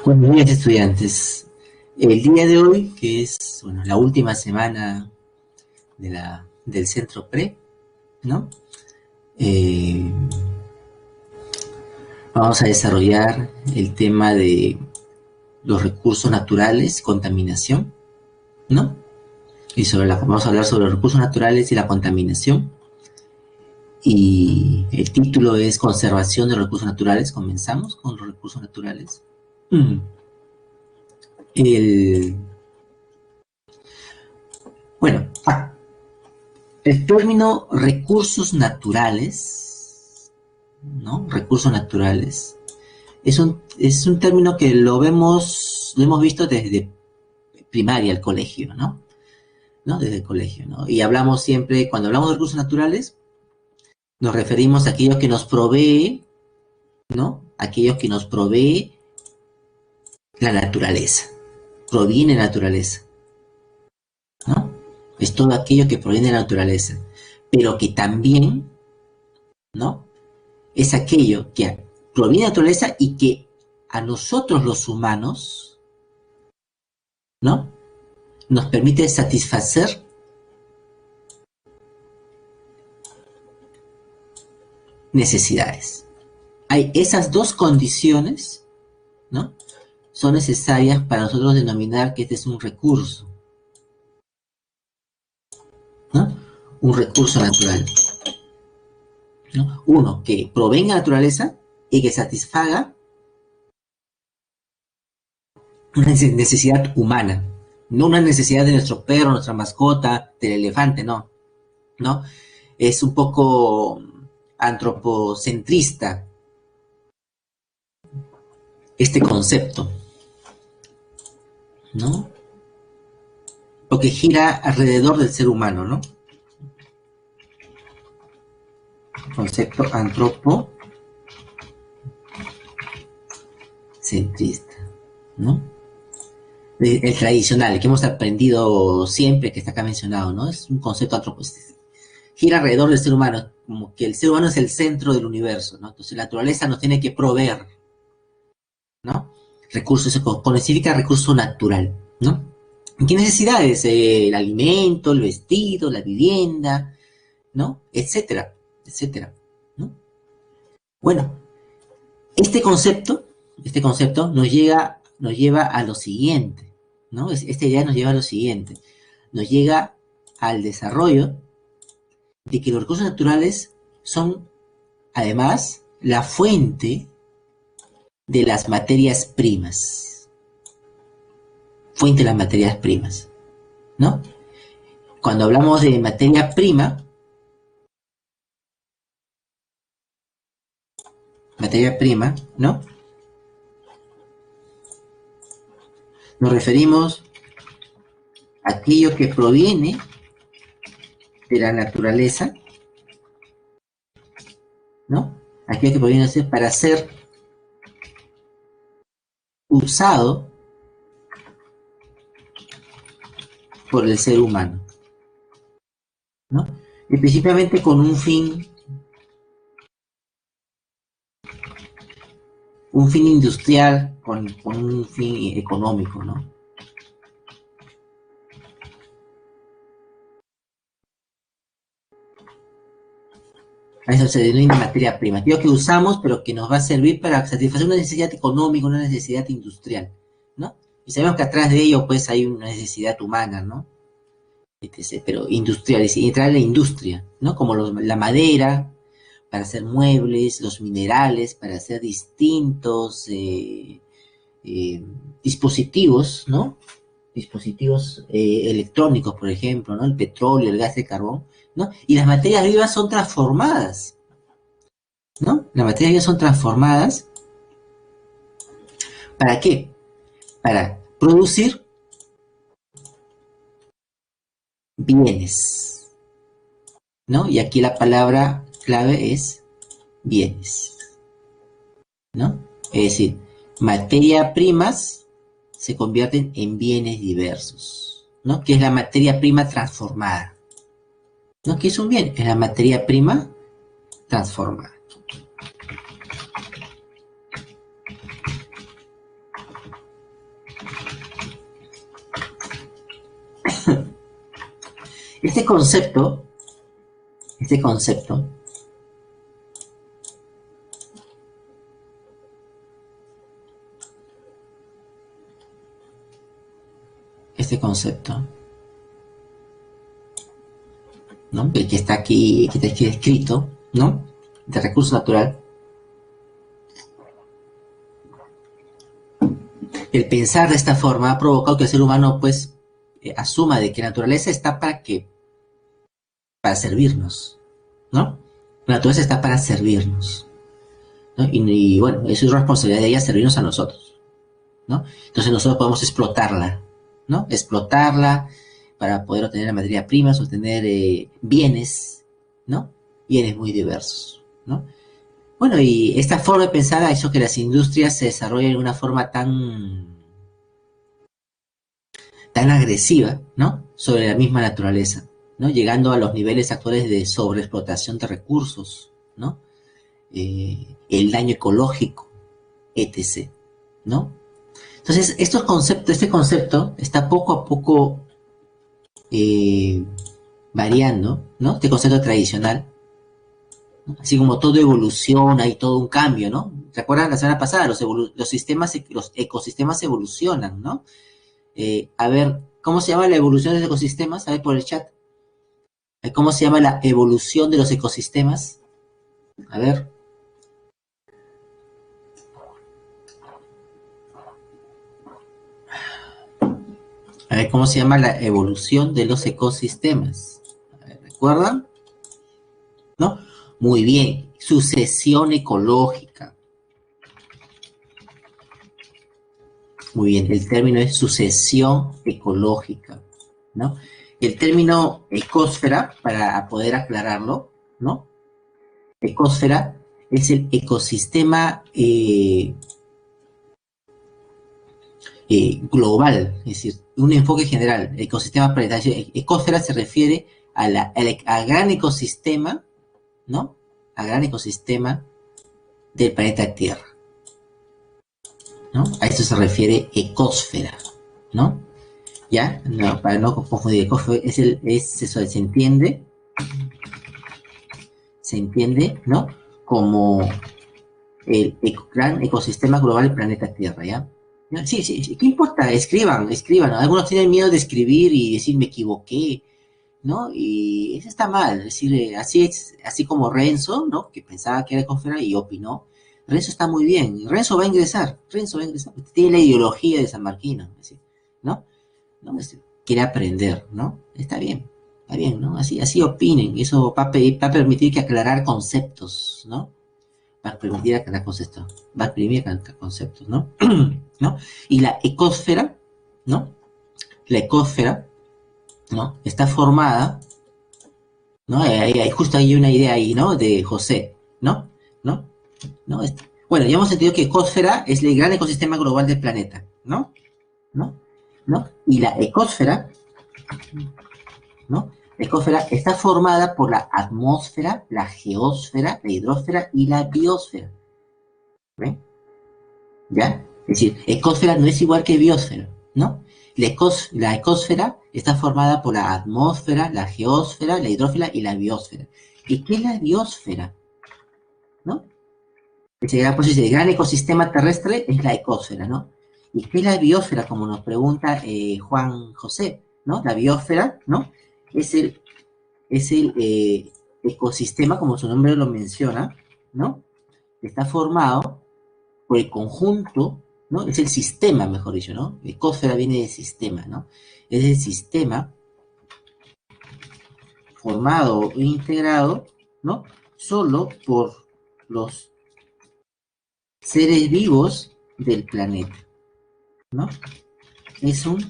Buenos días, estudiantes. El día de hoy, que es la última semana del centro pre, ¿no? Eh, Vamos a desarrollar el tema de los recursos naturales, contaminación, ¿no? Vamos a hablar sobre los recursos naturales y la contaminación. Y el título es Conservación de los recursos naturales. Comenzamos con los recursos naturales. Bueno, el término recursos naturales, ¿no? Recursos naturales, es un término que lo hemos visto desde primaria, el colegio, ¿no? Desde el colegio, ¿no? Y hablamos siempre, cuando hablamos de recursos naturales, nos referimos a aquello que nos provee, ¿no? Aquello que nos provee la naturaleza, proviene de la naturaleza, ¿no? Es todo aquello que proviene de la naturaleza, pero que también, ¿no? Es aquello que proviene de la naturaleza y que a nosotros los humanos, ¿no? Nos permite satisfacer necesidades. Hay esas dos condiciones, ¿no? Son necesarias para nosotros denominar que este es un recurso, ¿no? Un recurso natural, ¿no? Uno, que provenga de la naturaleza y que satisfaga una necesidad humana, no una necesidad de nuestro perro, nuestra mascota, del elefante, no, ¿no? Es un poco antropocentrista este concepto, ¿no? Porque gira alrededor del ser humano, ¿no? Concepto antropocentrista, ¿no? El tradicional, el que hemos aprendido siempre, que está acá mencionado, ¿no? Es un concepto antropocentrista. Gira alrededor del ser humano, como que el ser humano es el centro del universo, ¿no? Entonces la naturaleza nos tiene que proveer, ¿no? Recursos, eso significa recurso natural, ¿no? ¿Qué necesidades? El alimento, el vestido, la vivienda, ¿no? Etcétera, etcétera, ¿no? Bueno, este concepto nos lleva a lo siguiente, ¿no? Esta idea nos lleva a lo siguiente, nos llega al desarrollo de que los recursos naturales son, además, la fuente de las materias primas. Fuente de las materias primas, ¿no? Cuando hablamos de materia prima, ¿no? Nos referimos a aquello que proviene de la naturaleza, ¿no? Aquello que proviene para ser usado por el ser humano, ¿no? Y principalmente con un fin industrial, con un fin económico, ¿no? A eso se denomina materia prima, aquello que usamos, pero que nos va a servir para satisfacer una necesidad económica, una necesidad industrial, ¿no? Y sabemos que atrás de ello, pues, hay una necesidad humana, ¿no? Pero industrial, y entrar en la industria, ¿no? Como la madera, para hacer muebles, los minerales, para hacer distintos dispositivos, ¿no? Dispositivos electrónicos, por ejemplo, ¿no? El petróleo, el gas de carbón, ¿no? Y las materias vivas son transformadas, ¿no? Las materias vivas son transformadas, ¿para qué? Para producir bienes, ¿no? Y aquí la palabra clave es bienes, ¿no? Es decir, materias primas se convierten en bienes diversos, ¿no? Que es la materia prima transformada, ¿no? ¿Qué es un bien? Es la materia prima transformada. Este concepto, este concepto, este concepto, ¿no? El que está aquí, que está aquí escrito, ¿no? De recurso natural. El pensar de esta forma ha provocado que el ser humano, pues, asuma de que la naturaleza está para servirnos, ¿no? La naturaleza está para servirnos, ¿no? Y bueno, es su responsabilidad de ella servirnos a nosotros, ¿no? Entonces nosotros podemos explotarla, ¿no? Explotarla para poder obtener materia prima, obtener bienes, ¿no? Bienes muy diversos, ¿no? Bueno, y esta forma de pensar ha hecho que las industrias se desarrollen de una forma tan agresiva, ¿no? Sobre la misma naturaleza, ¿no? Llegando a los niveles actuales de sobreexplotación de recursos, ¿no? El daño ecológico, etc., ¿no? Entonces, este concepto está poco a poco variando, ¿no? Este concepto tradicional, ¿no? Así como todo evoluciona y todo un cambio, ¿no? ¿Recuerdan la semana pasada? Los ecosistemas evolucionan, ¿no? A ver, ¿cómo se llama la evolución de los ecosistemas? A ver por el chat. ¿Cómo se llama la evolución de los ecosistemas? A ver. A ver, ¿cómo se llama la evolución de los ecosistemas? A ver, ¿recuerdan? ¿No? Muy bien. Sucesión ecológica. Muy bien. El término es sucesión ecológica, ¿no? El término ecosfera, para poder aclararlo, ¿no? Ecosfera es el ecosistema global, es decir, un enfoque general, ecosistema planetario. Ecosfera se refiere al gran ecosistema, ¿no? Al gran ecosistema del planeta Tierra, ¿no? A eso se refiere ecosfera, ¿no? ¿Ya? No, para no confundir, ecosfera es eso, se entiende, ¿no? Como el gran ecosistema global del planeta Tierra, ¿ya? Sí, sí, sí, ¿qué importa? Escriban. Algunos tienen miedo de escribir y decir me equivoqué, ¿no? Y eso está mal, es decir, así como Renzo, ¿no? Que pensaba que era ecosfera y opinó. Renzo está muy bien, Renzo va a ingresar, tiene la ideología de San Marquino, es decir, ¿no? ¿No? Quiere aprender, ¿no? Está bien, ¿no? Así opinen, eso va a permitir que aclarar conceptos, ¿no? Va a permitir aclarar conceptos, va a permitir aclarar conceptos, ¿no? ¿No? Y la ecosfera, ¿no? La ecosfera, ¿no? Está formada, ¿no? Justo hay una idea ahí, ¿no? De José, ¿no? ¿No? ¿No? Bueno, ya hemos entendido que ecosfera es el gran ecosistema global del planeta, ¿no? ¿No? ¿No? Y la ecosfera, ¿no? La ecosfera está formada por la atmósfera, la geósfera, la hidrosfera y la biosfera. ¿Ven? ¿Ya? Es decir, ecosfera no es igual que biosfera, ¿no? La ecosfera está formada por la atmósfera, la geósfera, la hidrósfera y la biosfera. ¿Y qué es la biosfera? ¿No? Pues el gran ecosistema terrestre es la ecosfera, ¿no? ¿Y qué es la biosfera? Como nos pregunta Juan José, ¿no? La biosfera, ¿no? Es el ecosistema, como su nombre lo menciona, ¿no? Está formado por el conjunto, ¿no? Es el sistema, mejor dicho, ¿no? Ecosfera viene de sistema, ¿no? Es el sistema formado e integrado, ¿no? Solo por los seres vivos del planeta, ¿no? Es un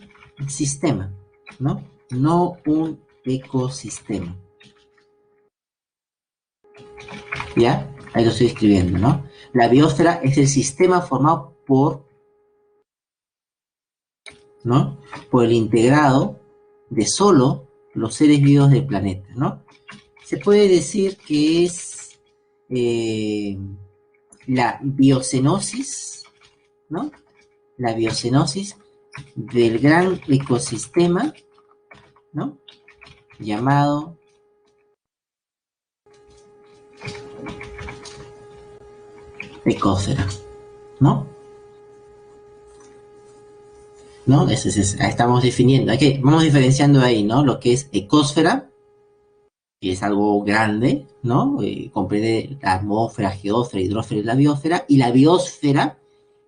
sistema, ¿no? No un ecosistema. ¿Ya? Ahí lo estoy escribiendo, ¿no? La biosfera es el sistema formado ¿no? Por el integrado de solo los seres vivos del planeta, ¿no? Se puede decir que es la biocenosis, ¿no? La biocenosis del gran ecosistema, ¿no? llamado ecosfera, ¿no? ¿No? Estamos definiendo, vamos diferenciando ahí, ¿no? Lo que es ecosfera, que es algo grande, ¿no? Comprende la atmósfera, geósfera, hidrósfera y la biosfera,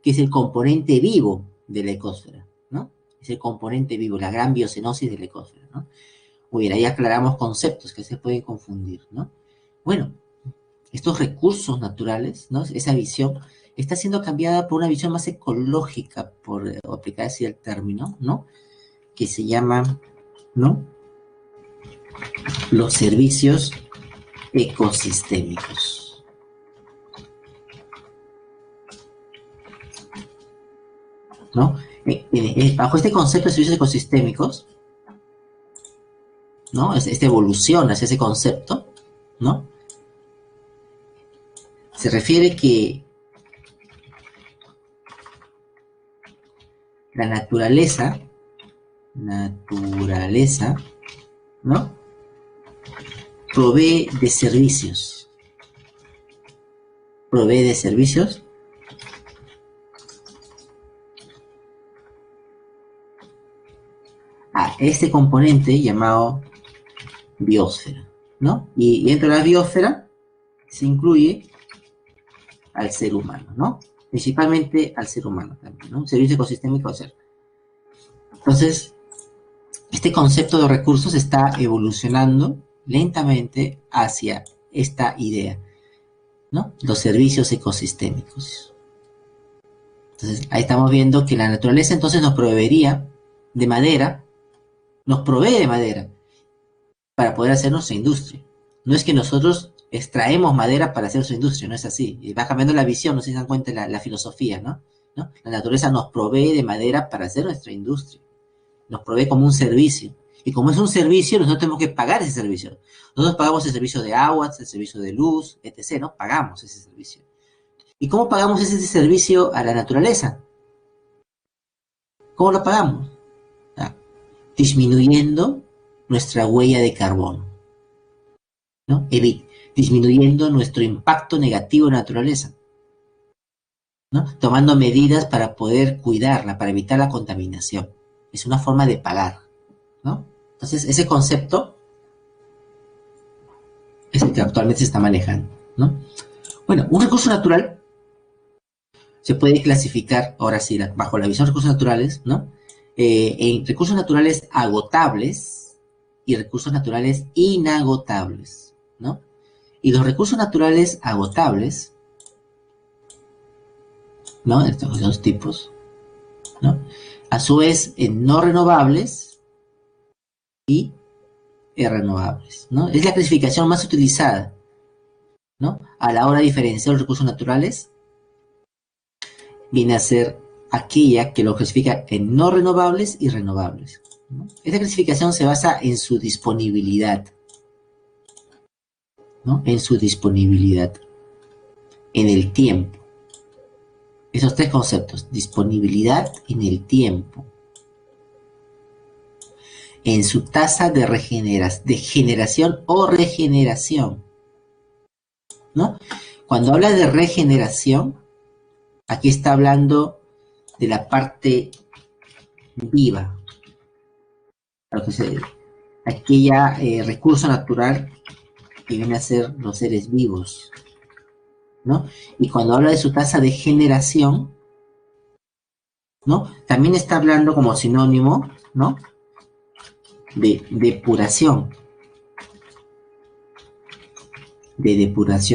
que es el componente vivo de la ecosfera, ¿no? Es el componente vivo, la gran biocenosis de la ecosfera, ¿no? Muy bien, ahí aclaramos conceptos que se pueden confundir, ¿no? Bueno, estos recursos naturales, ¿no? Esa visión está siendo cambiada por una visión más ecológica, por aplicar así el término, ¿no? Que se llama, ¿no? Los servicios ecosistémicos, ¿no? Bajo este concepto de servicios ecosistémicos, ¿no? Esta evolución hacia ese concepto, ¿no? Se refiere que la naturaleza, ¿no? Provee de servicios a este componente llamado biosfera, ¿no? Y dentro de la biosfera se incluye al ser humano, ¿no? Principalmente al ser humano también, ¿no? Un servicio ecosistémico al ser. Entonces, este concepto de recursos está evolucionando lentamente hacia esta idea, ¿no? Los servicios ecosistémicos. Entonces, ahí estamos viendo que la naturaleza entonces nos proveería de madera, nos provee de madera para poder hacer nuestra industria. No es que nosotros extraemos madera para hacer nuestra industria, no es así. Y va cambiando la visión, no sé si se dan cuenta la filosofía, ¿no? ¿No? La naturaleza nos provee de madera para hacer nuestra industria. Nos provee como un servicio. Y como es un servicio, nosotros tenemos que pagar ese servicio. Nosotros pagamos el servicio de agua, el servicio de luz, etc., ¿no? Pagamos ese servicio. ¿Y cómo pagamos ese servicio a la naturaleza? ¿Cómo lo pagamos? Ah, disminuyendo nuestra huella de carbono, ¿no? Disminuyendo nuestro impacto negativo en la naturaleza, ¿no? Tomando medidas para poder cuidarla, para evitar la contaminación. Es una forma de pagar, ¿no? Entonces, ese concepto es el que actualmente se está manejando, ¿no? Bueno, un recurso natural se puede clasificar, ahora sí, bajo la visión de recursos naturales, ¿no? En recursos naturales agotables y recursos naturales inagotables, ¿no? Y los recursos naturales agotables, ¿no? Estos dos tipos, ¿no? A su vez, no renovables y renovables, ¿no? Es la clasificación más utilizada, ¿no? A la hora de diferenciar los recursos naturales, viene a ser aquella que lo clasifica en no renovables y renovables, ¿no? Esta clasificación se basa en su disponibilidad, ¿no? En su disponibilidad, en el tiempo. Esos tres conceptos, disponibilidad en el tiempo, en su tasa de generación o regeneración, ¿no? Cuando habla de regeneración, aquí está hablando de la parte viva, aquella recurso natural que viene a ser los seres vivos, ¿no? Y cuando habla de su tasa de generación, ¿no? También está hablando como sinónimo, ¿no? De depuración,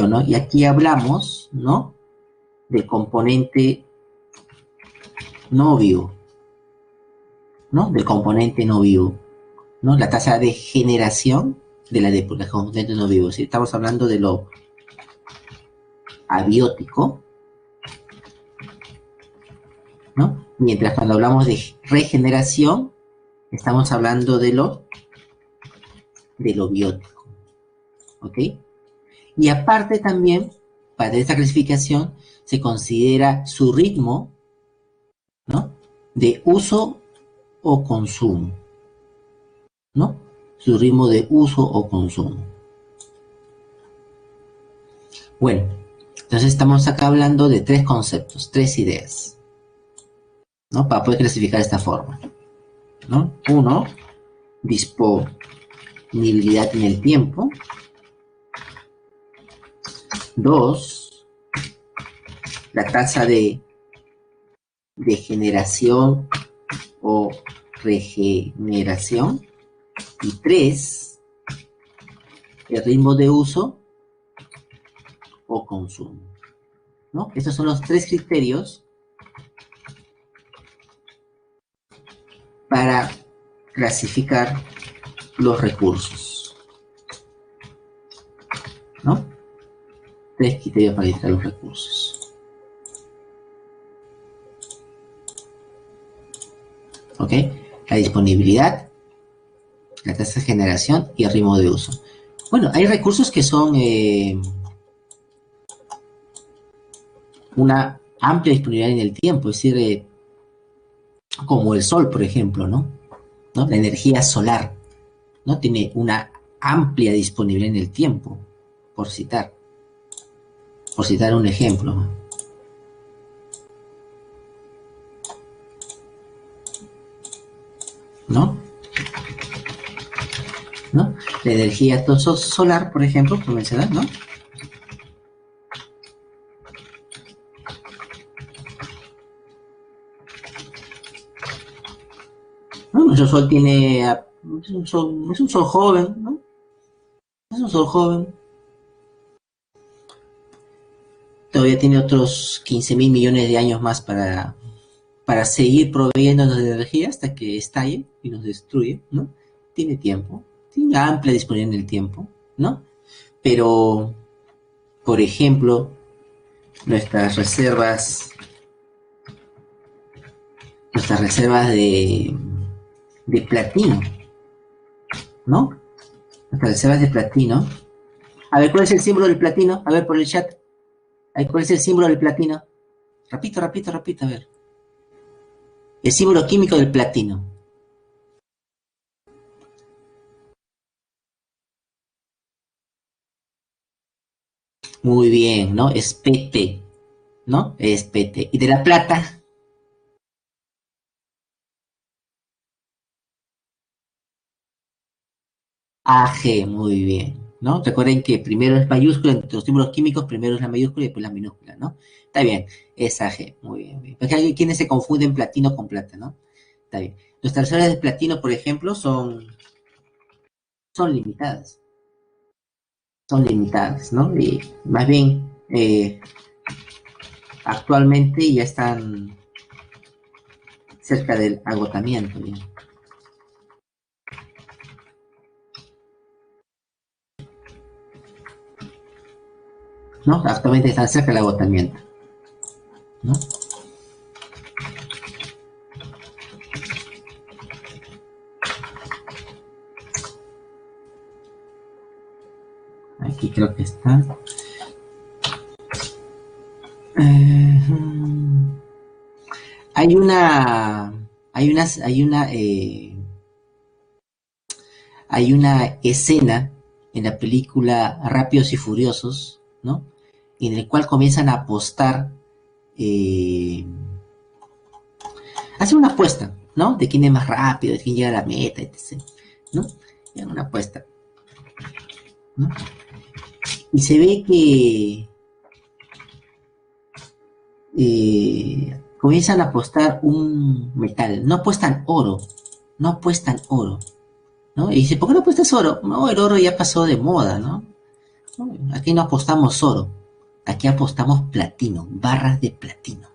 ¿no? Y aquí hablamos, ¿no? Del componente no vivo, ¿no? Del componente no vivo, ¿no? La tasa de generación de la depuración, componente no vivo. ¿Sí? Estamos hablando de lo abiótico, ¿no? Mientras cuando hablamos de regeneración, estamos hablando de lo biótico, ¿ok? Y aparte también, para esta clasificación, se considera su ritmo, ¿no? De uso o consumo, ¿no? su ritmo de uso o consumo. Bueno, entonces estamos acá hablando de tres conceptos, tres ideas, ¿no? Para poder clasificar de esta forma, ¿no? Uno, disponibilidad en el tiempo. Dos, la tasa de generación o regeneración. Y tres, el ritmo de uso o consumo, ¿no? Estos son los tres criterios para clasificar los recursos, ¿no? Tres criterios para clasificar los recursos. ¿Ok? La disponibilidad, la tasa de generación y el ritmo de uso. Bueno, hay recursos que son una amplia disponibilidad en el tiempo, es decir, como el sol, por ejemplo, ¿no? La energía solar, ¿no? Tiene una amplia disponibilidad en el tiempo, por citar un ejemplo. ¿No? La energía solar, por ejemplo, por mencionar, ¿no? Nuestro sol tiene, es un sol joven, ¿no? Es un sol joven. Todavía tiene otros 15.000 millones de años más para seguir proveyéndonos de energía hasta que estalle y nos destruye, ¿no? Tiene tiempo, tiene amplia disponibilidad en el tiempo, ¿no? Pero, por ejemplo, nuestras reservas de platino, ¿no? Nuestras reservas de platino. A ver, ¿cuál es el símbolo del platino? A ver, por el chat. ¿Cuál es el símbolo del platino? Repito, a ver. El símbolo químico del platino. Muy bien, ¿no? Es PT, ¿no? Es PT. ¿Y de la plata? AG, muy bien, ¿no? Recuerden que primero es mayúscula, entre los símbolos químicos, primero es la mayúscula y después la minúscula, ¿no? Está bien, es AG, muy bien, muy bien. Porque hay quienes se confunden platino con plata, ¿no? Está bien. Nuestras reservas de platino, por ejemplo, son limitadas. Son limitadas, ¿no? Y más bien, actualmente ya están cerca del agotamiento, ¿ya? ¿No? Actualmente están cerca del agotamiento, ¿no? Aquí creo que está. Hay una escena en la película Rápidos y Furiosos, ¿no? En el cual comienzan a apostar, hacen una apuesta, ¿no? De quién es más rápido, de quién llega a la meta, etc., ¿no? Y una apuesta, ¿no? Y se ve que comienzan a apostar un metal, no apuestan oro, ¿no? Y dice, ¿por qué no apuestas oro? No, el oro ya pasó de moda, ¿no? Aquí no apostamos oro, aquí apostamos platino, barras de platino,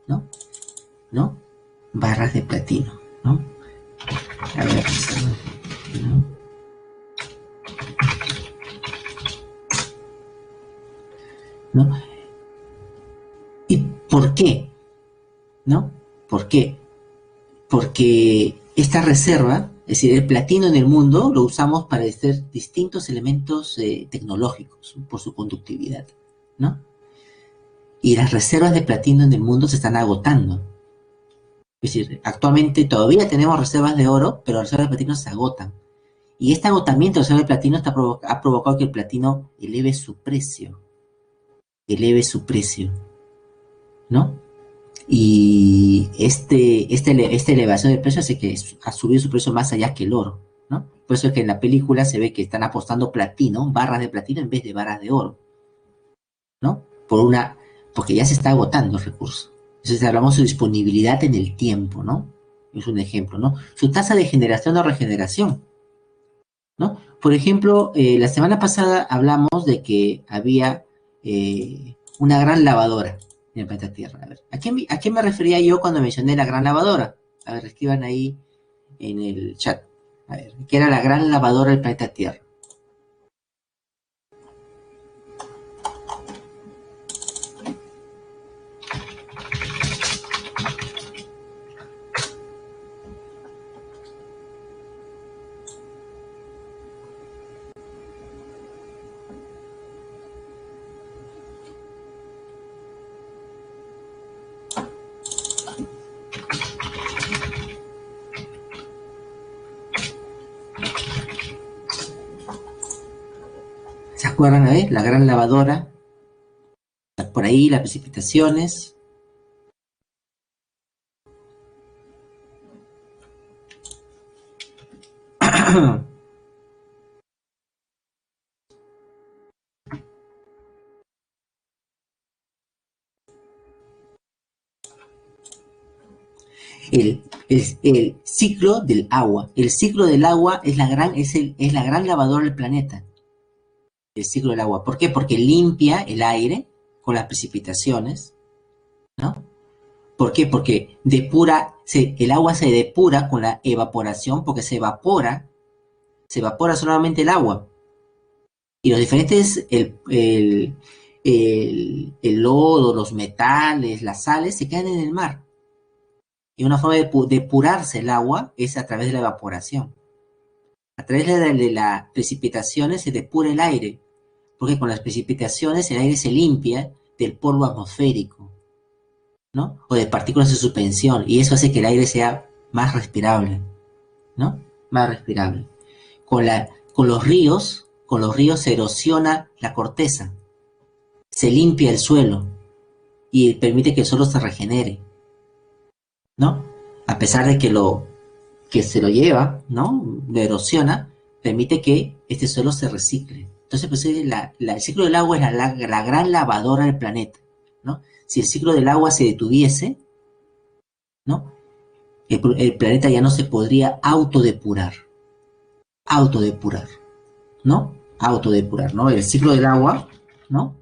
¿no? ¿No? Barras de platino, ¿no? A ver, ¿no? ¿No? ¿Y por qué? ¿No? ¿Por qué? Porque esta reserva, es decir, el platino en el mundo lo usamos para hacer distintos elementos tecnológicos por su conductividad, ¿no? Y las reservas de platino en el mundo se están agotando. Es decir, actualmente todavía tenemos reservas de oro, pero las reservas de platino se agotan. Y este agotamiento del platino ha provocado que el platino eleve su precio, ¿no? Y esta elevación de precio hace que ha subido su precio más allá que el oro, ¿no? Por eso es que en la película se ve que están apostando platino, barras de platino en vez de barras de oro, ¿no? Porque ya se está agotando el recurso. Entonces hablamos de su disponibilidad en el tiempo, ¿no? Es un ejemplo, ¿no? Su tasa de generación o regeneración, ¿no? Por ejemplo, la semana pasada hablamos de que había una gran lavadora en el planeta Tierra. A ver, ¿a qué me refería yo cuando mencioné la gran lavadora? A ver, escriban ahí en el chat. A ver, ¿qué era la gran lavadora del planeta Tierra? ¿Se acuerdan, la gran lavadora? Por ahí, las precipitaciones. El ciclo del agua. El ciclo del agua es la gran lavadora del planeta. El ciclo del agua. ¿Por qué? Porque limpia el aire con las precipitaciones, ¿no? ¿Por qué? Porque el agua se depura con la evaporación, porque se evapora solamente el agua. Y los diferentes, el lodo, los metales, las sales, se quedan en el mar. Y una forma de depurarse el agua es a través de la evaporación. A través de las precipitaciones se depura el aire, porque con las precipitaciones el aire se limpia del polvo atmosférico, ¿no? O de partículas de suspensión, y eso hace que el aire sea más respirable, ¿no? Más respirable. Con los ríos se erosiona la corteza, se limpia el suelo y permite que el suelo se regenere, ¿no? A pesar de que se lo lleva, ¿no? Lo erosiona, permite que este suelo se recicle. Entonces, pues el ciclo del agua es la gran lavadora del planeta, ¿no? Si el ciclo del agua se detuviese, ¿no? El planeta ya no se podría autodepurar, ¿no? Autodepurar, ¿no? El ciclo del agua, ¿no?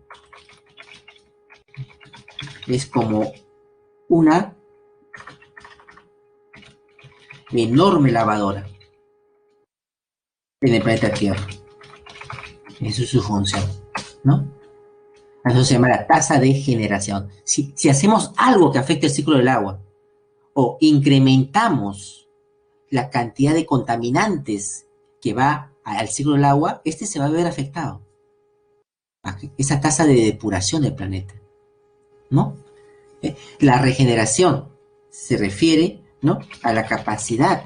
Es como una enorme lavadora en el planeta Tierra. Eso es su función, ¿no? Eso se llama la tasa de generación. Si hacemos algo que afecte el ciclo del agua o incrementamos la cantidad de contaminantes que va al ciclo del agua, este se va a ver afectado. Esa tasa de depuración del planeta, ¿no? La regeneración se refiere, ¿no? A la capacidad,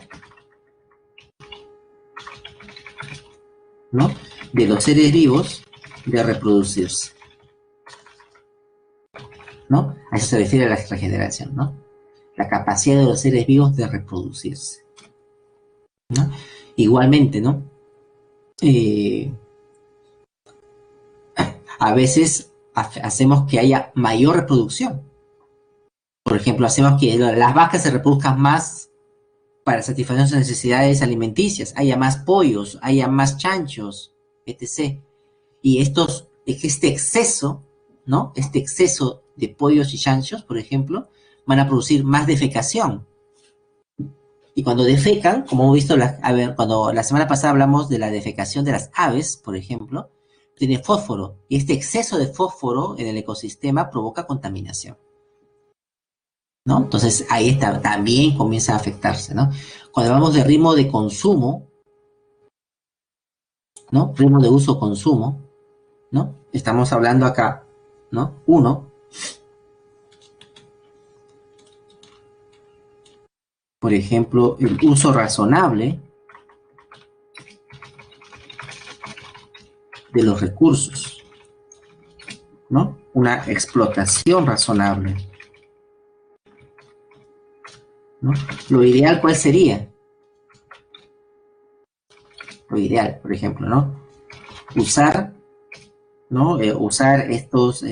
¿no? De los seres vivos de reproducirse, ¿no? A eso se refiere a la regeneración, ¿no? La capacidad de los seres vivos de reproducirse, ¿no? Igualmente, ¿no? A veces hacemos que haya mayor reproducción. Por ejemplo, hacemos que las vacas se reproduzcan más para satisfacer sus necesidades alimenticias, haya más pollos, haya más chanchos, etc. Y este exceso, ¿no? Este exceso de pollos y chanchos, por ejemplo, van a producir más defecación. Y cuando defecan, como hemos visto, cuando la semana pasada hablamos de la defecación de las aves, por ejemplo, tiene fósforo. Y este exceso de fósforo en el ecosistema provoca contaminación, ¿no? Entonces ahí también comienza a afectarse, ¿no? Cuando hablamos de ritmo de consumo, ¿no? Ritmo de uso-consumo, ¿no? Estamos hablando acá, ¿no? Uno, por ejemplo, el uso razonable de los recursos, ¿no? Una explotación razonable, ¿no? Lo ideal, ¿cuál sería? Lo ideal, por ejemplo, ¿no? Usar, ¿no? Usar estos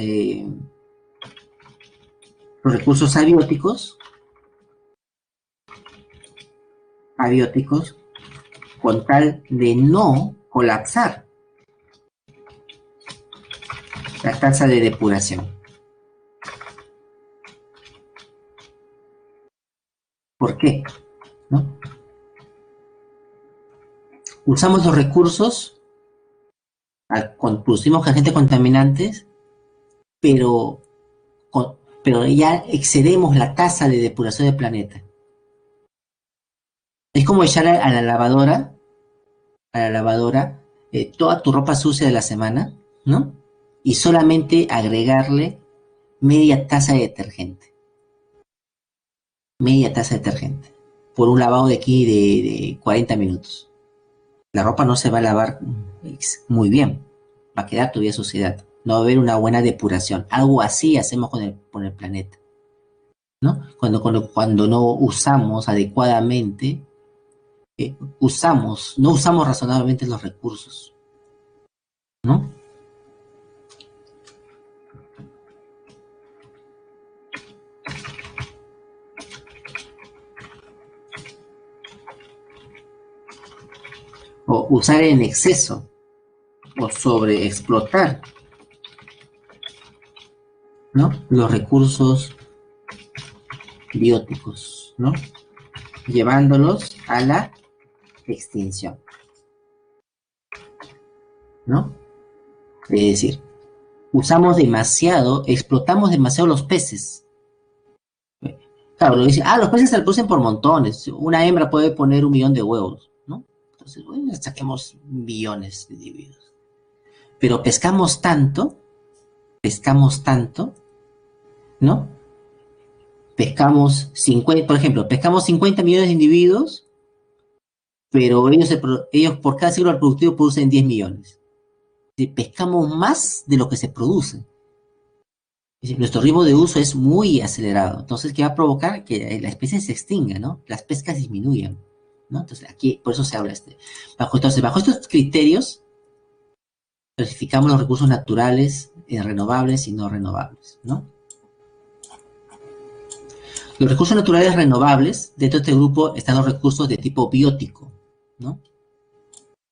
los recursos abióticos, con tal de no colapsar la tasa de depuración. ¿Por qué? ¿No? Usamos los recursos, producimos agentes contaminantes, pero ya excedemos la tasa de depuración del planeta. Es como echar a la lavadora toda tu ropa sucia de la semana, ¿no? Y solamente agregarle media taza de detergente. Media taza de detergente. Por un lavado de aquí de 40 minutos. La ropa no se va a lavar muy bien. Va a quedar todavía suciedad. No va a haber una buena depuración. Algo así hacemos con el planeta, ¿no? Cuando no usamos adecuadamente, no usamos razonablemente los recursos, ¿no? O usar en exceso, o sobreexplotar, ¿no? Los recursos bióticos, ¿no? Llevándolos a la extinción, ¿no? Es decir, explotamos demasiado los peces. Claro, lo dicen, los peces se reproducen por montones. Una hembra puede poner 1 millón de huevos, ¿no? Entonces, bueno, saquemos millones de individuos. Pero pescamos tanto, ¿no? Por ejemplo, pescamos 50 millones de individuos, pero ellos por cada ciclo reproductivo producen 10 millones. Pescamos más de lo que se produce. Es decir, nuestro ritmo de uso es muy acelerado. Entonces, ¿qué va a provocar? Que la especie se extinga, ¿no? Las pescas disminuyan, ¿no? Entonces, aquí, por eso se habla bajo estos criterios, clasificamos los recursos naturales en renovables y no renovables, ¿no? Los recursos naturales renovables, dentro de este grupo están los recursos de tipo biótico, ¿no?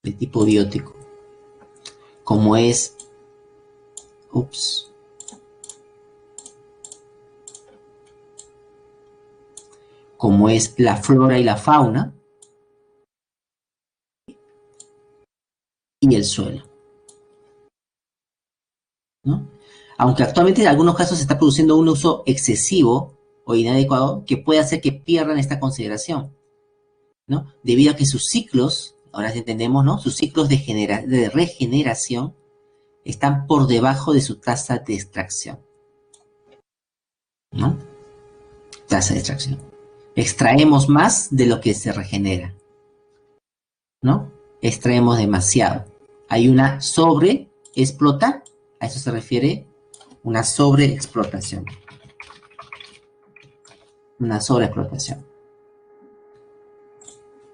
De tipo biótico. Como es, como es la flora y la fauna y el suelo, ¿no? Aunque actualmente en algunos casos se está produciendo un uso excesivo o inadecuado que puede hacer que pierdan esta consideración, ¿no? Debido a que sus ciclos, ahora sí entendemos, ¿no? Sus ciclos de regeneración están por debajo de su tasa de extracción, ¿no? Tasa de extracción. Extraemos más de lo que se regenera, ¿no? Extraemos demasiado. Hay una sobreexplota, a eso se refiere una sobreexplotación. Una sobreexplotación,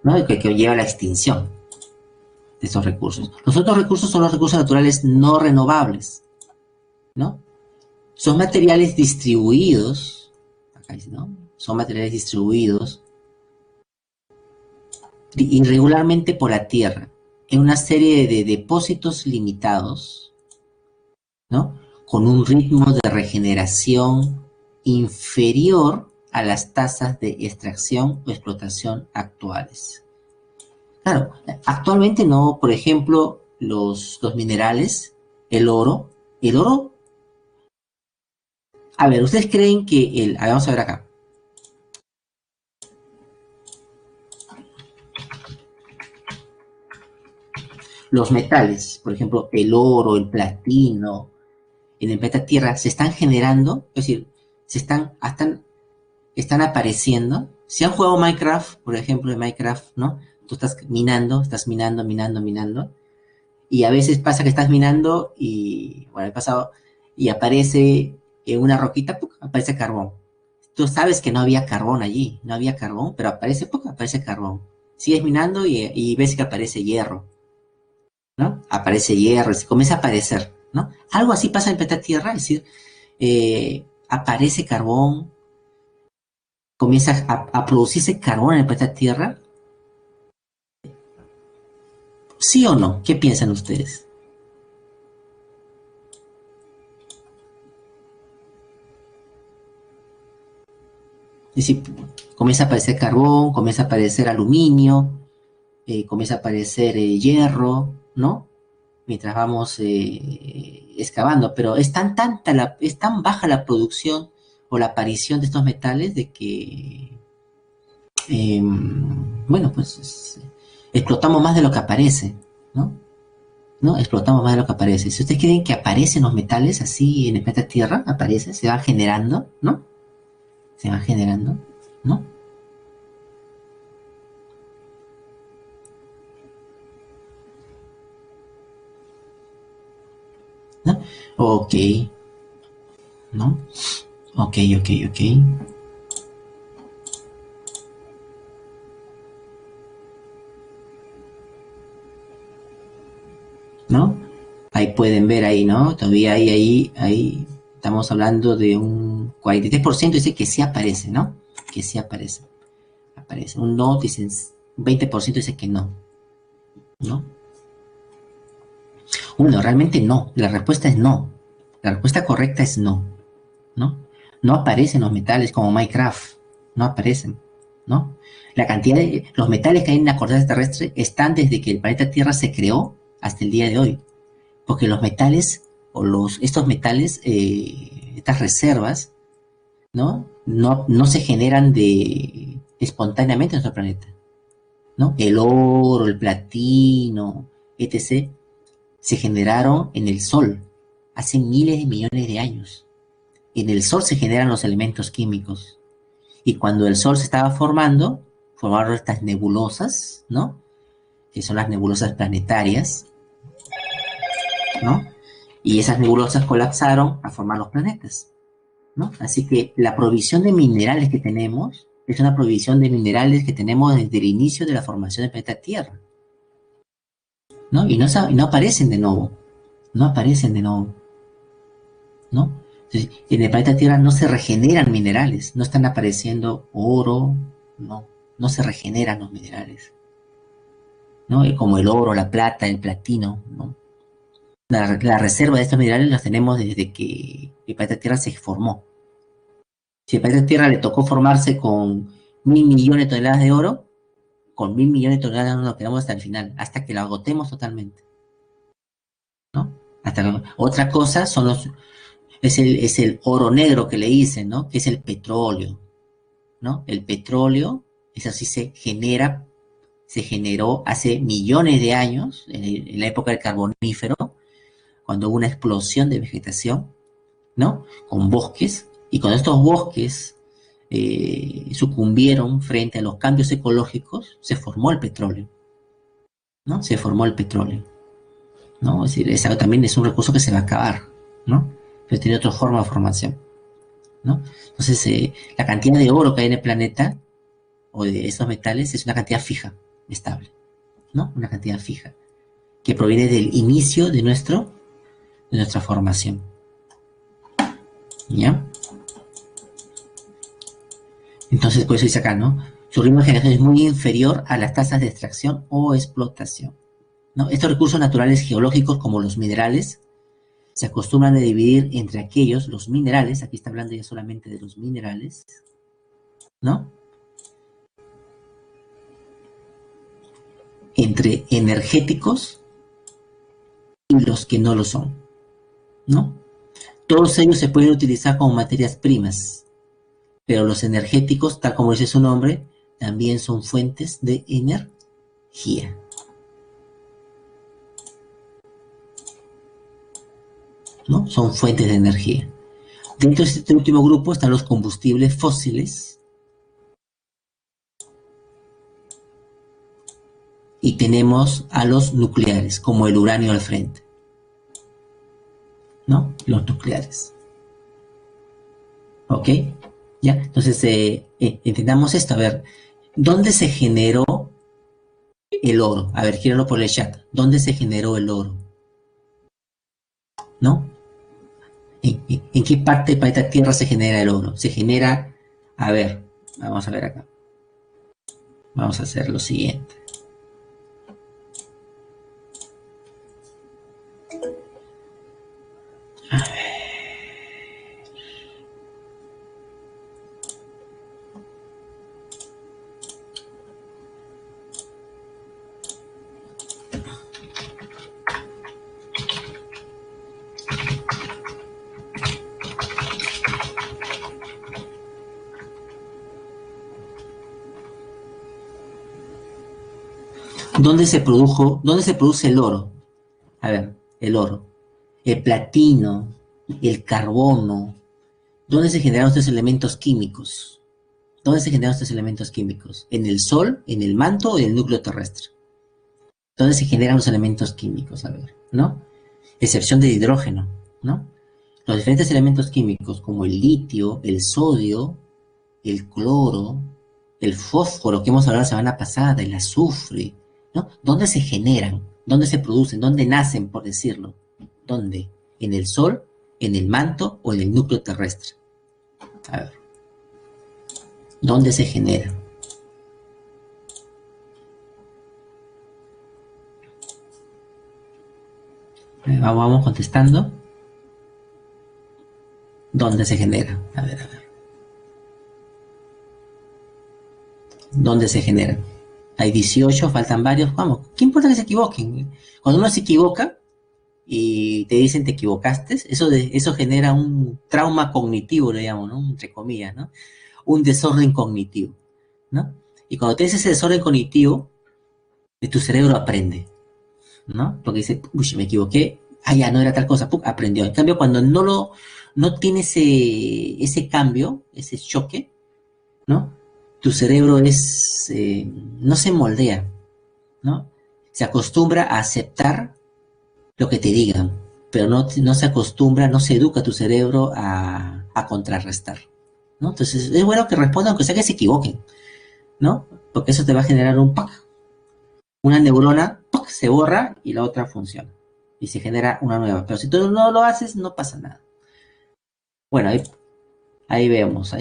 ¿no? Que lleva a la extinción de estos recursos. Los otros recursos son los recursos naturales no renovables, ¿no? Son materiales distribuidos, acá dice, ¿no? Son materiales distribuidos irregularmente por la Tierra, en una serie de depósitos limitados, ¿no? Con un ritmo de regeneración inferior a las tasas de extracción o explotación actuales. Claro, actualmente no, por ejemplo, los minerales, el oro, a ver, ¿ustedes creen que vamos a ver acá. Los metales, por ejemplo, el oro, el platino, en el planeta Tierra se están generando, es decir, están apareciendo. Si han jugado Minecraft, por ejemplo, en Minecraft, ¿no? Tú estás minando, minando, Y a veces pasa que estás minando y, bueno, he pasado, y aparece en una roquita, ¡puc! Aparece carbón. Tú sabes que no había carbón allí, no había carbón, pero aparece, ¡puc! Aparece carbón. Sigues minando y ves que aparece hierro, ¿no? Aparece hierro, se comienza a aparecer, ¿no? Algo así pasa en el planeta Tierra, es decir, aparece carbón, comienza a producirse carbón en el planeta Tierra. ¿Sí o no? ¿Qué piensan ustedes? Es decir, comienza a aparecer carbón, comienza a aparecer aluminio, comienza a aparecer hierro, ¿no? Mientras vamos excavando, pero es tan baja la producción o la aparición de estos metales de que, bueno, pues explotamos más de lo que aparece, ¿no? ¿No? Explotamos más de lo que aparece. Si ustedes creen que aparecen los metales así en el planeta Tierra, aparecen, se van generando, ¿no? Se van generando, ¿no? ¿No? Ok, ¿no? Ok, ok, ok. ¿No? Ahí pueden ver ahí, ¿no? Todavía ahí, estamos hablando de un 43% dice que sí aparece, ¿no? Que sí aparece. Aparece. Un no, dicen, 20% dice que no, ¿no? Bueno, realmente no. La respuesta es no. La respuesta correcta es no, ¿no? No aparecen los metales como Minecraft. No aparecen, ¿no? La cantidad de los metales que hay en la corteza terrestre están desde que el planeta Tierra se creó hasta el día de hoy. Porque los metales, estos metales, estas reservas, ¿no? No se generan espontáneamente en nuestro planeta, ¿no? El oro, el platino, etc., se generaron en el Sol hace miles de millones de años. En el Sol se generan los elementos químicos. Y cuando el Sol se estaba formando, formaron estas nebulosas, ¿no? Que son las nebulosas planetarias, ¿no? Y esas nebulosas colapsaron a formar los planetas, ¿no? Así que la provisión de minerales que tenemos es una provisión de minerales que tenemos desde el inicio de la formación del planeta Tierra, ¿no? Y no aparecen de nuevo, no aparecen de nuevo, ¿no? Entonces, en el planeta Tierra no se regeneran minerales, no están apareciendo oro, no se regeneran los minerales, ¿no? Como el oro, la plata, el platino, ¿no? La reserva de estos minerales los tenemos desde que el planeta Tierra se formó. Si el planeta Tierra le tocó formarse con 1.000 millones de toneladas de oro, con 1.000 millones de toneladas nos quedamos hasta el final, hasta que lo agotemos totalmente, ¿no? Otra cosa es el oro negro que le dicen, ¿no? Que es el petróleo, ¿no? El petróleo, eso sí se generó hace millones de años, en la época del carbonífero, cuando hubo una explosión de vegetación, ¿no? Con bosques, y cuando estos bosques sucumbieron frente a los cambios ecológicos, se formó el petróleo, ¿no? Se formó el petróleo, ¿no? Es decir, eso también es un recurso que se va a acabar, ¿no? Pero tiene otra forma de formación, ¿no? Entonces, la cantidad de oro que hay en el planeta, o de esos metales, es una cantidad fija, estable, ¿no? Una cantidad fija, que proviene del inicio de nuestra formación, ¿ya? Entonces, por eso dice acá, ¿no? Su ritmo de generación es muy inferior a las tasas de extracción o explotación, ¿no? Estos recursos naturales geológicos, como los minerales, se acostumbran a dividir entre aquellos, los minerales, aquí está hablando ya solamente de los minerales, ¿no? Entre energéticos y los que no lo son, ¿no? Todos ellos se pueden utilizar como materias primas, pero los energéticos, tal como dice su nombre, también son fuentes de energía, ¿no? Son fuentes de energía. Dentro de este último grupo están los combustibles fósiles, y tenemos a los nucleares, como el uranio al frente, ¿no? Los nucleares. ¿Ok? ¿Ya? Entonces, entendamos esto. A ver, ¿dónde se generó el oro? A ver, gíralo por el chat. ¿Dónde se generó el oro? ¿No? ¿En qué parte del planeta Tierra se genera el oro? Se genera, a ver, vamos a ver acá. Vamos a hacer lo siguiente. A ver. ¿Dónde se produce el oro? A ver, el oro, el platino, el carbono. ¿Dónde se generan estos elementos químicos? ¿Dónde se generan estos elementos químicos? ¿En el Sol, en el manto o en el núcleo terrestre? ¿Dónde se generan los elementos químicos? A ver, ¿no? Excepción del hidrógeno, ¿no? Los diferentes elementos químicos como el litio, el sodio, el cloro, el fósforo que hemos hablado la semana pasada, el azufre, ¿no? ¿Dónde se generan? ¿Dónde se producen? ¿Dónde nacen, por decirlo? ¿Dónde? ¿En el Sol, en el manto o en el núcleo terrestre? A ver. ¿Dónde se generan? Vamos contestando. ¿Dónde se genera? A ver, a ver. ¿Dónde se generan? Hay 18, faltan varios. Vamos, ¿qué importa que se equivoquen? Cuando uno se equivoca y te dicen te equivocaste, eso genera un trauma cognitivo, le llamo, ¿no? Entre comillas, ¿no? Un desorden cognitivo, ¿no? Y cuando tienes ese desorden cognitivo, tu cerebro aprende, ¿no? Porque dice, uy, me equivoqué, ya no era tal cosa, ¡pum! Aprendió. En cambio, cuando no tiene ese cambio, ese choque, ¿no? Tu cerebro no se moldea, ¿no? Se acostumbra a aceptar lo que te digan, pero no se acostumbra, no se educa tu cerebro a contrarrestar, ¿no? Entonces es bueno que respondan, aunque sea que se equivoquen, ¿no? Porque eso te va a generar un ¡pac! Una neurona ¡pac! Se borra y la otra funciona. Y se genera una nueva. Pero si tú no lo haces, no pasa nada. Bueno, ahí vemos,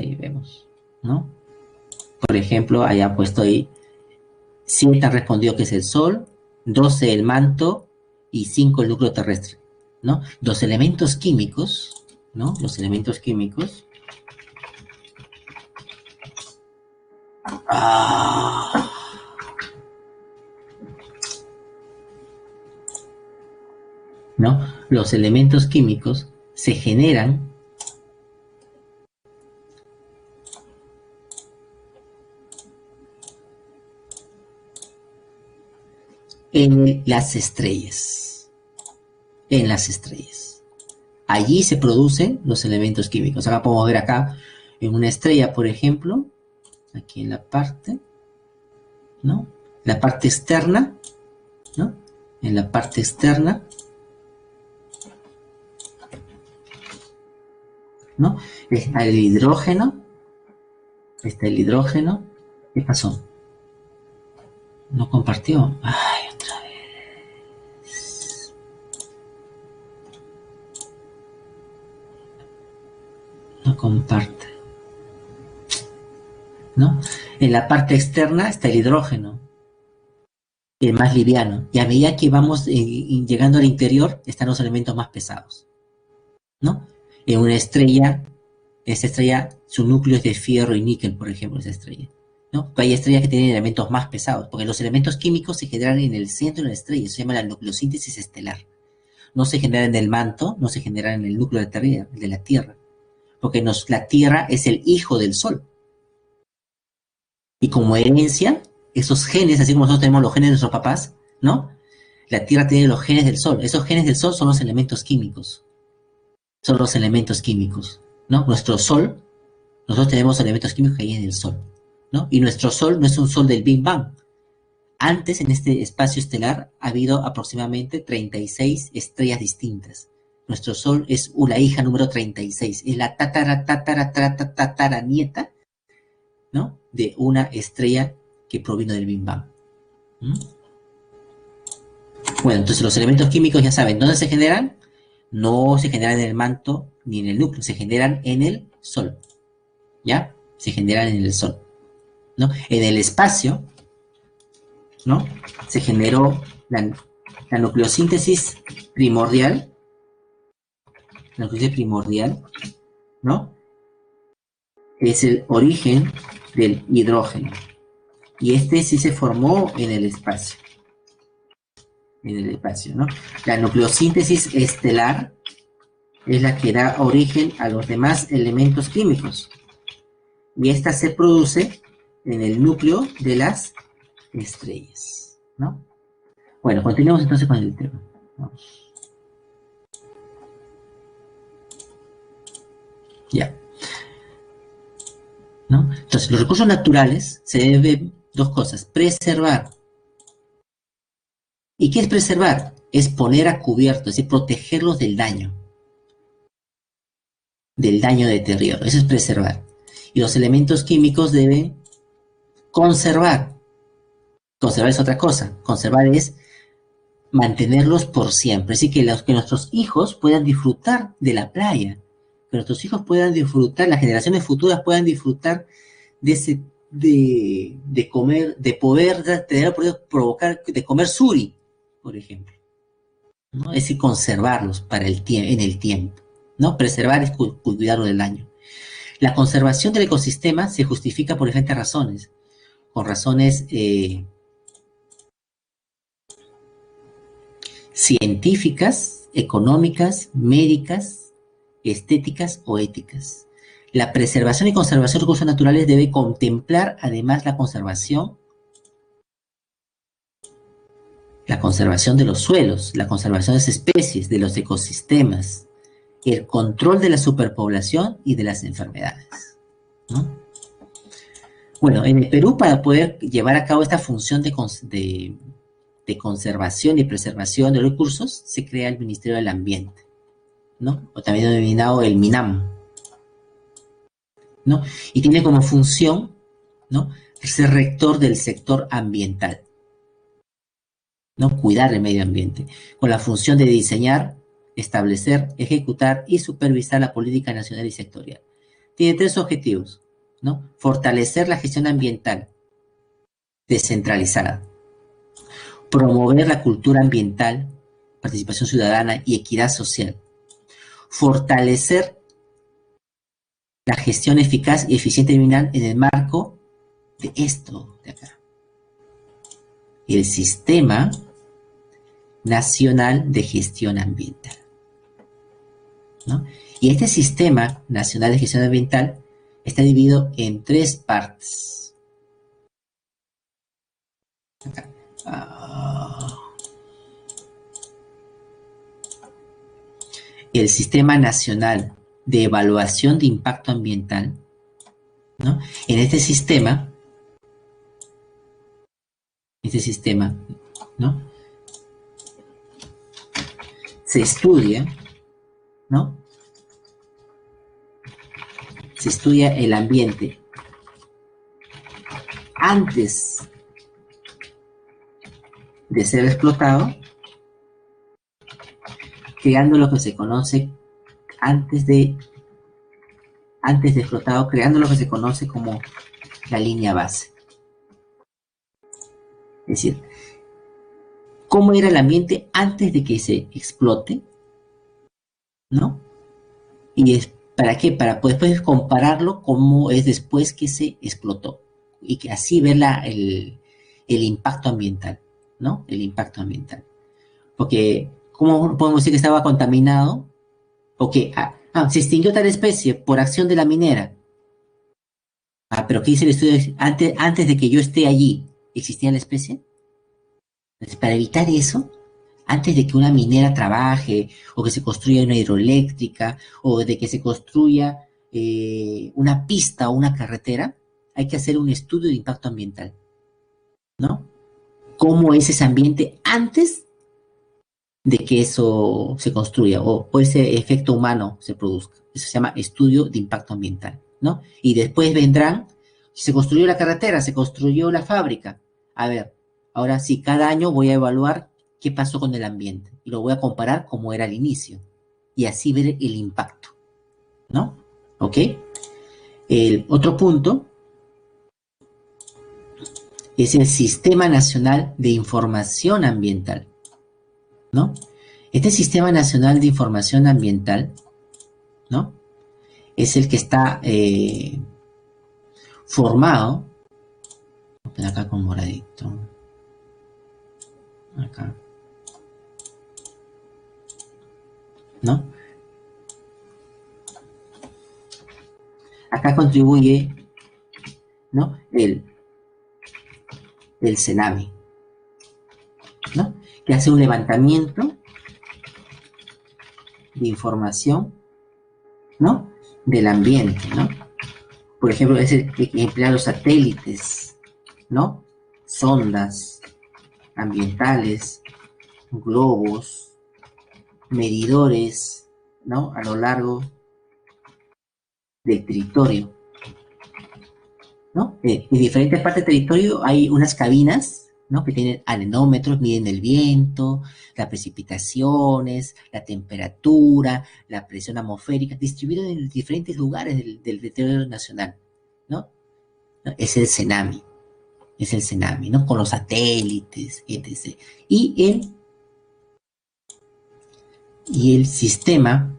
¿no? Por ejemplo, allá puesto ahí, 7 han respondido que es el Sol, 12 el manto y 5 el núcleo terrestre, ¿no? Los elementos químicos, ¿no? Los elementos químicos. ¿No? Los elementos químicos se generan en las estrellas. En las estrellas. Allí se producen los elementos químicos. Ahora podemos ver acá en una estrella, por ejemplo, aquí en la parte, ¿no? La parte externa, ¿no? En la parte externa, ¿no? Está el hidrógeno. ¿Qué pasó? No compartió. Ay, otra vez. No comparte. ¿No? En la parte externa está el hidrógeno, el más liviano. Y a medida que vamos llegando al interior, están los elementos más pesados, ¿no? En una estrella, esa estrella, su núcleo es de fierro y níquel, por ejemplo, esa estrella, ¿no? Pero hay estrellas que tienen elementos más pesados, porque los elementos químicos se generan en el centro de la estrella, eso se llama la nucleosíntesis estelar. No se generan en el manto, no se generan en el núcleo de la Tierra, porque la Tierra es el hijo del Sol. Y como herencia, esos genes, así como nosotros tenemos los genes de nuestros papás, ¿no? La Tierra tiene los genes del Sol. Esos genes del Sol son los elementos químicos. Son los elementos químicos, ¿no? Nuestro Sol, nosotros tenemos elementos químicos que hay en el Sol, ¿no? Y nuestro Sol no es un Sol del Big Bang. Antes, en este espacio estelar, ha habido aproximadamente 36 estrellas distintas. Nuestro Sol es la hija número 36, es la tatara nieta, ¿no?, de una estrella que provino del Big Bang. ¿Mm? Bueno, entonces los elementos químicos ya saben, ¿dónde se generan? No se generan en el manto ni en el núcleo, se generan en el Sol. ¿Ya? Se generan en el Sol, ¿no? En el espacio, ¿no?, se generó la nucleosíntesis primordial, ¿no? Es el origen del hidrógeno. Y este sí se formó en el espacio. ¿No? La nucleosíntesis estelar es la que da origen a los demás elementos químicos. Y esta se produce en el núcleo de las estrellas, ¿no? Bueno, continuemos entonces con el tema. Vamos. Ya. ¿No? Entonces, los recursos naturales se deben dos cosas: preservar. ¿Y qué es preservar? Es poner a cubierto, es decir, protegerlos del daño de deterioro. Eso es preservar. Y los elementos químicos deben conservar. Conservar es otra cosa. Conservar es mantenerlos por siempre. Así que nuestros hijos puedan disfrutar de la playa, que nuestros hijos puedan disfrutar, las generaciones futuras puedan disfrutar de comer, de poder provocar, de comer suri, por ejemplo, ¿no? Es decir, conservarlos en el tiempo, ¿no? Preservar es cuidarlo del daño. La conservación del ecosistema se justifica por diferentes razones, con razones científicas, económicas, médicas, estéticas o éticas. La preservación y conservación de recursos naturales debe contemplar además la conservación de los suelos, la conservación de las especies, de los ecosistemas, el control de la superpoblación y de las enfermedades, ¿no? Bueno, en el Perú, para poder llevar a cabo esta función de conservación y preservación de los recursos, se crea el Ministerio del Ambiente, ¿no? O también denominado el MINAM, ¿no? Y tiene como función, ¿no?, ser rector del sector ambiental, ¿no? Cuidar el medio ambiente, con la función de diseñar, establecer, ejecutar y supervisar la política nacional y sectorial. Tiene tres objetivos, ¿no? Fortalecer la gestión ambiental descentralizada, promover la cultura ambiental, participación ciudadana y equidad social, fortalecer la gestión eficaz y eficiente ambiental en el marco de esto de acá: el Sistema Nacional de Gestión Ambiental, ¿no? Y este Sistema Nacional de Gestión Ambiental está dividido en tres partes. El Sistema Nacional de Evaluación de Impacto Ambiental, ¿no? En este sistema, ¿no?, se estudia, ¿no?, se estudia el ambiente antes de ser explotado, creando lo que se conoce antes de explotado, creando lo que se conoce como la línea base. Es decir, cómo era el ambiente antes de que se explote, ¿no? Y ¿para qué? Para después compararlo cómo es después que se explotó, y que así ver el impacto ambiental, ¿no? El impacto ambiental. Porque, ¿cómo podemos decir que estaba contaminado? Porque se extinguió tal especie por acción de la minera. Pero ¿qué dice el estudio? Antes de que yo esté allí, ¿existía la especie? Entonces, para evitar eso, antes de que una minera trabaje, o que se construya una hidroeléctrica, o de que se construya una pista o una carretera, hay que hacer un estudio de impacto ambiental, ¿no? cómo es ese ambiente antes de que eso se construya o ese efecto humano se produzca. Eso se llama estudio de impacto ambiental, ¿no? Y después vendrán, se construyó la carretera, se construyó la fábrica. A ver, ahora sí, cada año voy a evaluar qué pasó con el ambiente y lo voy a comparar como era al inicio y así ver el impacto, ¿no? ¿Ok? El otro punto es el Sistema Nacional de Información Ambiental, ¿no? Este Sistema Nacional de Información Ambiental, ¿no? Es el que está formado, acá con moradito, acá, ¿no? Acá contribuye, ¿no? El CENAMI, ¿no? Que hace un levantamiento de información, ¿no? Del ambiente, ¿no? Por ejemplo, es el que emplea los satélites, ¿no? Sondas ambientales, globos, medidores, ¿no? A lo largo del territorio, ¿no? En diferentes partes del territorio hay unas cabinas, ¿no? Que tienen anemómetros, miden el viento, las precipitaciones, la temperatura, la presión atmosférica, distribuidos en diferentes lugares del territorio nacional, ¿no? ¿No? Es el CENAMI, ¿no? Con los satélites, etc. Y el sistema,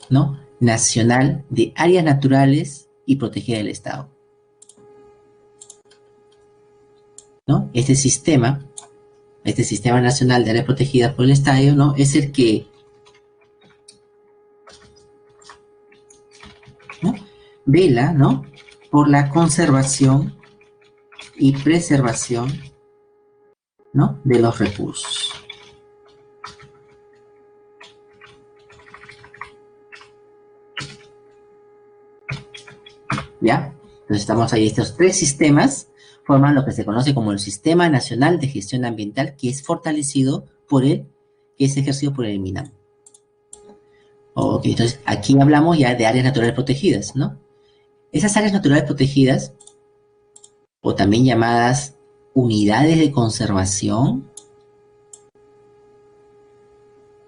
¿no? Nacional de Áreas Naturales y Protegidas del Estado, ¿no? Este sistema nacional de áreas protegidas por el Estado, ¿no? Es el que, ¿no? Vela, ¿no? Por la conservación y preservación, ¿no? De los recursos. ¿Ya? Entonces estamos ahí, estos tres sistemas forman lo que se conoce como el Sistema Nacional de Gestión Ambiental, que es fortalecido por que es ejercido por el MINAM. Ok, entonces aquí hablamos ya de áreas naturales protegidas, ¿no? Esas áreas naturales protegidas, o también llamadas unidades de conservación,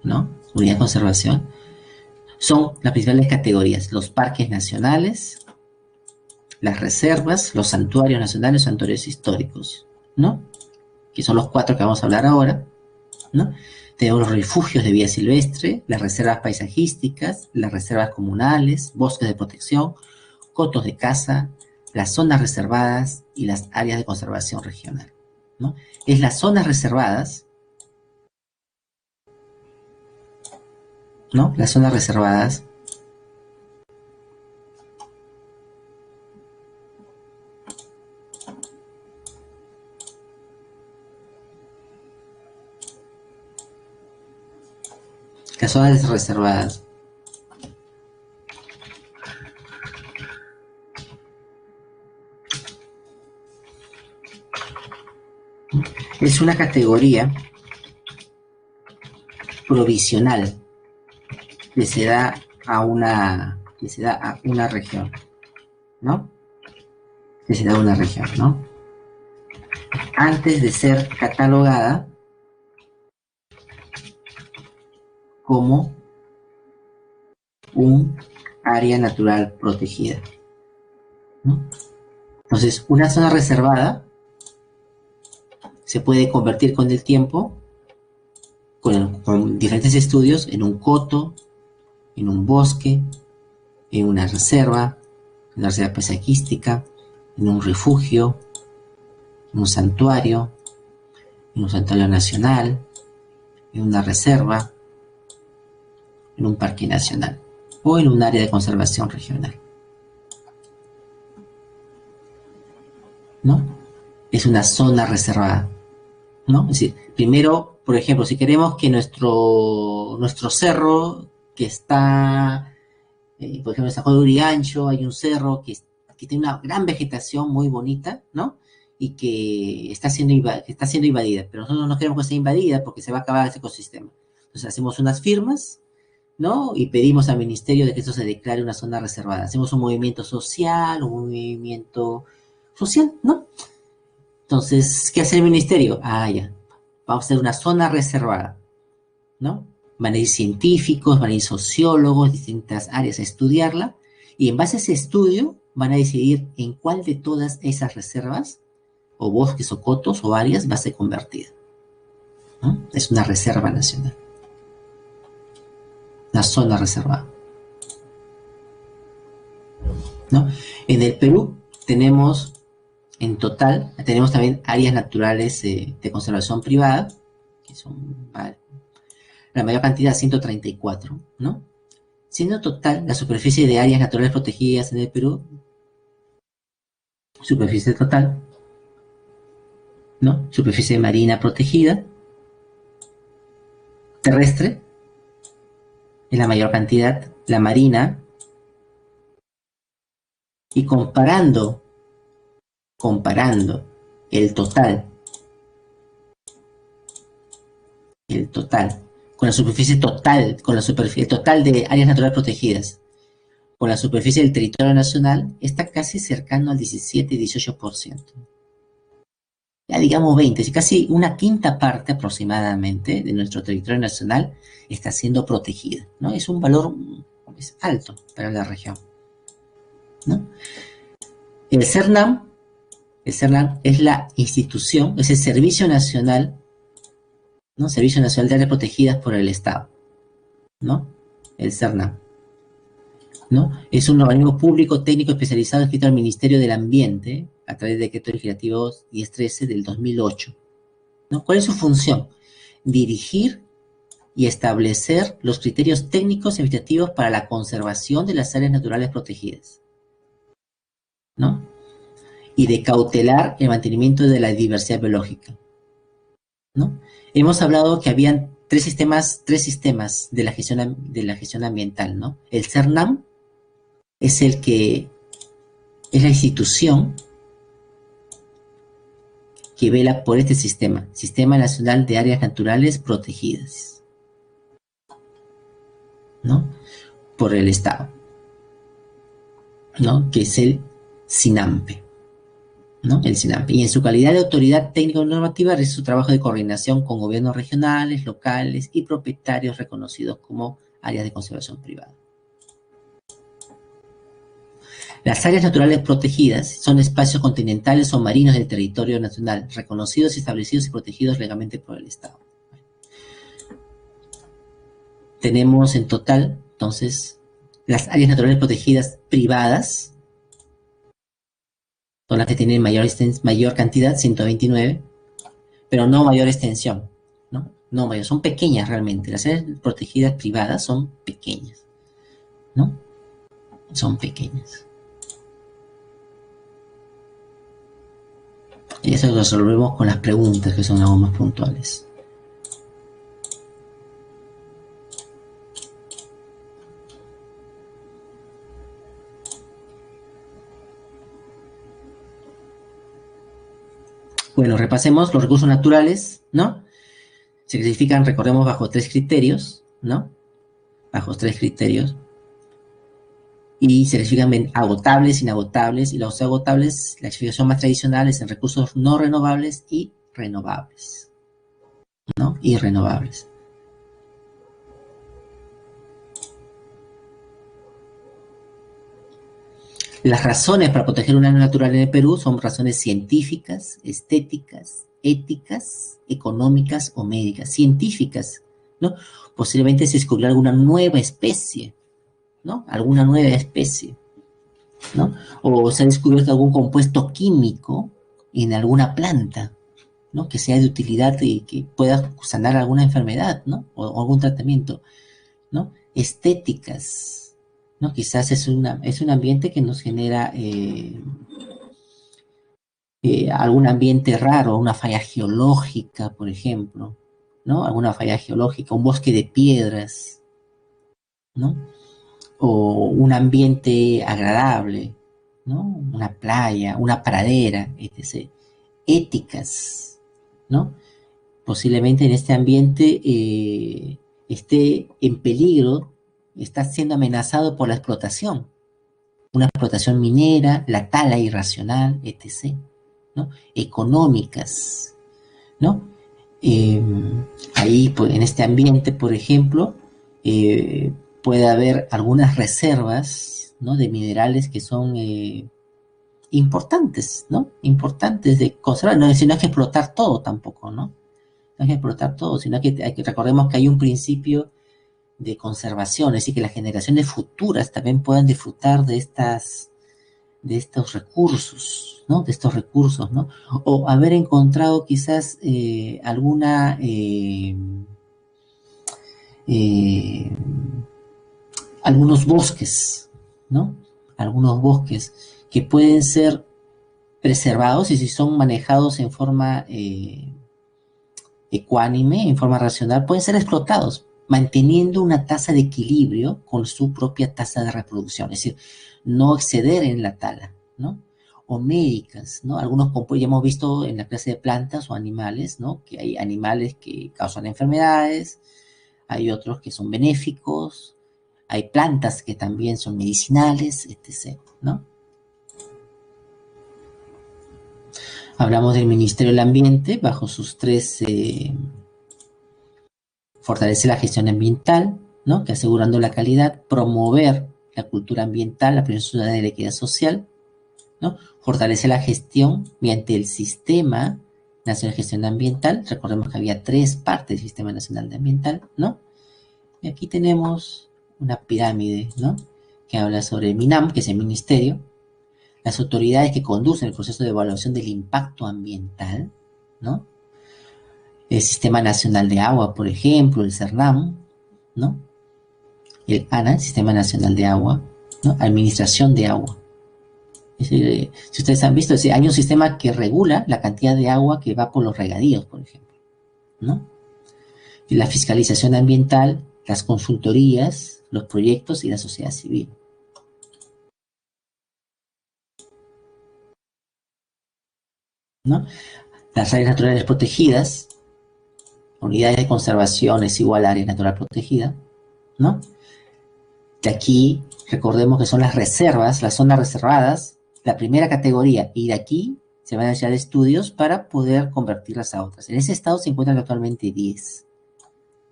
¿no? Unidades de conservación, son las principales categorías: los parques nacionales, las reservas, los santuarios nacionales, los santuarios históricos, ¿no? Que son los 4 que vamos a hablar ahora, ¿no? Tenemos los refugios de vida silvestre, las reservas paisajísticas, las reservas comunales, bosques de protección, cotos de caza, las zonas reservadas y las áreas de conservación regional, ¿no? Es las zonas reservadas, ¿no? Las zonas reservadas las zonas reservadas es una categoría provisional que se da a una región, ¿no? Que se da a una región, ¿no? Antes de ser catalogada como un área natural protegida, ¿no? Entonces, una zona reservada se puede convertir con el tiempo, con diferentes estudios, en un coto, en un bosque, en una reserva paisajística, en un refugio, en un santuario nacional, en una reserva, en un parque nacional o en un área de conservación regional, ¿no? Es una zona reservada, ¿no? Es decir, primero, por ejemplo, si queremos que nuestro cerro que está, por ejemplo, en San Juan de Uriancho, hay un cerro que tiene una gran vegetación muy bonita, ¿no? y que está siendo invadida, pero nosotros no queremos que sea invadida porque se va a acabar ese ecosistema. Entonces hacemos unas firmas, ¿no? Y pedimos al ministerio de que esto se declare una zona reservada. Hacemos un movimiento social, ¿no? Entonces, ¿qué hace el ministerio? Ah, ya, vamos a hacer una zona reservada, ¿no? Van a ir científicos, van a ir sociólogos, distintas áreas a estudiarla, y en base a ese estudio van a decidir en cuál de todas esas reservas, o bosques o cotos, o áreas, va a ser convertida, ¿no? Es una reserva nacional, una zona reservada, ¿no? En el Perú tenemos, en total, tenemos también áreas naturales de conservación privada, que son la mayor cantidad, 134, ¿no? Siendo total la superficie de áreas naturales protegidas en el Perú, superficie total, ¿no? Superficie marina protegida, terrestre, es la mayor cantidad, la marina, y comparando el total, con la superficie total, el total de áreas naturales protegidas, con la superficie del territorio nacional, está casi cercano al 17 y 18%. Ya digamos 20, casi una quinta parte aproximadamente de nuestro territorio nacional está siendo protegida, ¿no? Es un valor alto para la región, ¿no? El CERNAM es la institución, es el Servicio Nacional, ¿no? Servicio Nacional de Áreas Protegidas por el Estado, ¿no? El CERNAM, ¿no? Es un organismo público técnico especializado inscrito al Ministerio del Ambiente a través del Decreto Legislativo 1013 del 2008, ¿no? ¿Cuál es su función? Dirigir y establecer los criterios técnicos y administrativos para la conservación de las áreas naturales protegidas, ¿no? Y de cautelar el mantenimiento de la diversidad biológica, ¿no? Hemos hablado que habían tres sistemas de la gestión ambiental, ¿no? El CERNAM es es la institución que vela por este Sistema Nacional de Áreas Naturales Protegidas, ¿no? Por el Estado, ¿no? Que es el SINAMPE, ¿no? El SINAMPE. Y en su calidad de autoridad técnico-normativa realiza su trabajo de coordinación con gobiernos regionales, locales y propietarios reconocidos como áreas de conservación privada. Las áreas naturales protegidas son espacios continentales o marinos del territorio nacional, reconocidos, establecidos y protegidos legalmente por el Estado. Tenemos en total, entonces, las áreas naturales protegidas privadas, son las que tienen mayor cantidad, 129, pero no mayor extensión, ¿no? No mayor, son pequeñas realmente. Las áreas protegidas privadas son pequeñas, ¿no? Son pequeñas. Y eso lo resolvemos con las preguntas, que son algo más puntuales. Bueno, repasemos los recursos naturales, ¿no? Se clasifican, recordemos, bajo 3 criterios, ¿no? Bajo 3 criterios. Y se clasifican agotables, inagotables, y los agotables, la clasificación más tradicional es en recursos no renovables y renovables, ¿no? Y renovables. Las razones para proteger un área natural en el Perú son razones científicas, estéticas, éticas, económicas o médicas. Científicas, ¿no? Posiblemente se descubrió alguna nueva especie, ¿no? Alguna nueva especie, ¿no? O se ha descubierto algún compuesto químico en alguna planta, ¿no? Que sea de utilidad y que pueda sanar alguna enfermedad, ¿no? O algún tratamiento, ¿no? Estéticas, ¿no? Quizás es un ambiente que nos genera algún ambiente raro, una falla geológica, por ejemplo, ¿no? Alguna falla geológica, un bosque de piedras, ¿no? O un ambiente agradable, ¿no? Una playa, una pradera, etc. éticas, ¿no? Posiblemente en este ambiente esté en peligro, está siendo amenazado por la explotación, una explotación minera, la tala irracional, etc., ¿no? Económicas, ¿no? Eh, ahí, pues, en este ambiente, por ejemplo, puede haber algunas reservas, ¿no? De minerales que son importantes, ¿no? Importantes de conservar, no, sino hay que explotar todo tampoco, ¿no? No hay que explotar todo, sino que recordemos que hay un principio de conservación, es decir, que las generaciones futuras también puedan disfrutar de estos recursos, ¿no? De estos recursos, ¿no? O haber encontrado quizás eh, algunos bosques, ¿no? Algunos bosques que pueden ser preservados y si son manejados en forma ecuánime, en forma racional, pueden ser explotados, manteniendo una tasa de equilibrio con su propia tasa de reproducción, es decir, no exceder en la tala, ¿no? O médicas, ¿no? Algunos compuestos, ya hemos visto en la clase de plantas o animales, ¿no? Que hay animales que causan enfermedades, hay otros que son benéficos, hay plantas que también son medicinales, etc., ¿no? Hablamos del Ministerio del Ambiente bajo sus tres fortalece la gestión ambiental, ¿no? Que asegurando la calidad, promover la cultura ambiental, la prevención ciudadana y la equidad social, ¿no? Fortalece la gestión mediante el Sistema Nacional de Gestión Ambiental. Recordemos que había tres partes del Sistema Nacional de Ambiental, ¿no? Y aquí tenemos una pirámide, ¿no? Que habla sobre el MINAM, que es el Ministerio, las autoridades que conducen el proceso de evaluación del impacto ambiental, ¿no? El Sistema Nacional de Agua, por ejemplo, el CERNAM, ¿no? El ANA, el Sistema Nacional de Agua, ¿no? Administración de Agua. Si ustedes han visto, hay un sistema que regula la cantidad de agua que va por los regadíos, por ejemplo, ¿no? Y la fiscalización ambiental, las consultorías, los proyectos y la sociedad civil, ¿no? Las áreas naturales protegidas, unidades de conservación es igual a área natural protegida, ¿no? De aquí, recordemos que son las reservas, las zonas reservadas, la primera categoría, y de aquí se van a hacer estudios para poder convertirlas a otras. En ese estado se encuentran actualmente 10,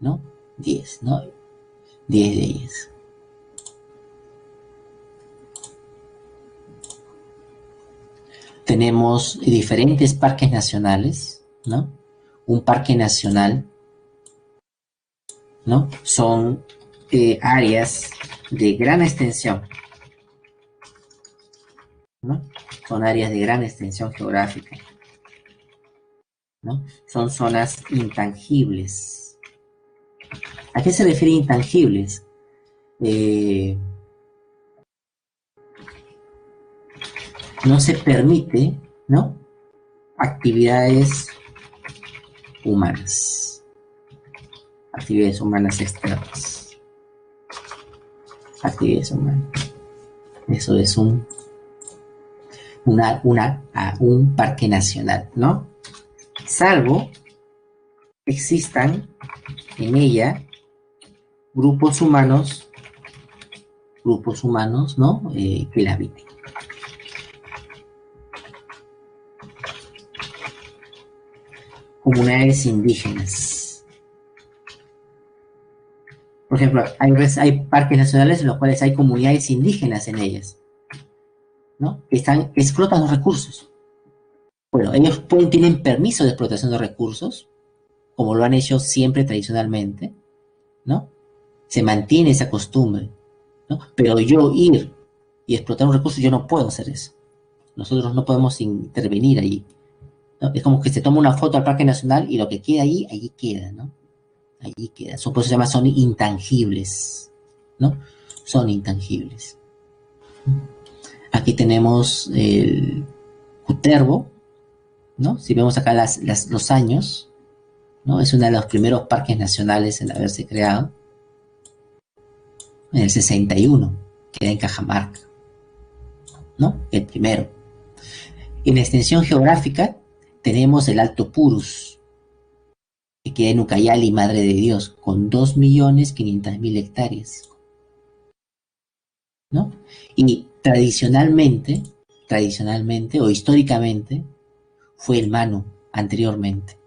¿no? 10, ¿no? 10 de ellas. Tenemos diferentes parques nacionales, ¿no? Un parque nacional, ¿no? Son áreas de gran extensión, ¿no? Son áreas de gran extensión geográfica, ¿no? Son zonas intangibles. ¿A qué se refiere intangibles? No se permite, ¿no? Actividades humanas. Actividades humanas externas. Actividades humanas. Eso es un parque nacional, ¿no? Salvo existan en ella grupos humanos, ¿no? Que la habiten. Comunidades indígenas. Por ejemplo, hay parques nacionales en los cuales hay comunidades indígenas en ellas, ¿no? Que explotan los recursos. Bueno, ellos tienen permiso de explotación de recursos, como lo han hecho siempre tradicionalmente, ¿no? Se mantiene esa costumbre, ¿no? Pero yo ir y explotar un recurso, yo no puedo hacer eso. Nosotros no podemos intervenir allí, ¿no? Es como que se toma una foto al Parque Nacional y lo que queda ahí, allí queda, ¿no? Allí queda. Por eso se llama, son intangibles, ¿no? Son intangibles. Aquí tenemos el Cutervo, ¿no? Si vemos acá los años, ¿no? Es uno de los primeros parques nacionales en haberse creado. En el 61, queda en Cajamarca, ¿no? El primero. En extensión geográfica, Tenemos el Alto Purus, que queda en Ucayali, Madre de Dios, con 2.500.000 hectáreas, ¿no? Y tradicionalmente o históricamente, fue el Manu anteriormente,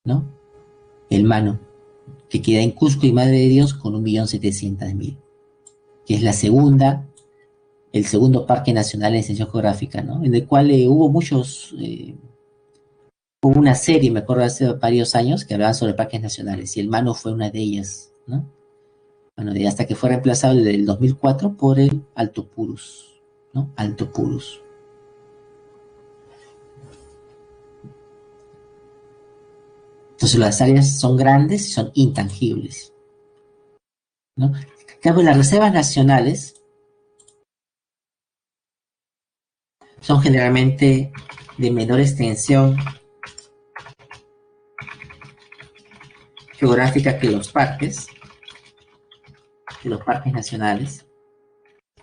¿no? El Manu, que queda en Cusco y Madre de Dios con 1.700.000, que es el segundo parque nacional en extensión geográfica, ¿no? En el cual hubo hubo una serie, me acuerdo hace varios años, que hablaban sobre parques nacionales, y el Manu fue una de ellas, ¿no? Bueno, hasta que fue reemplazado desde el 2004 por el Alto Purus, ¿no? Alto Purus. Entonces las áreas son grandes y son intangibles, ¿no? En cambio, las reservas nacionales son generalmente de menor extensión geográfica que los parques nacionales,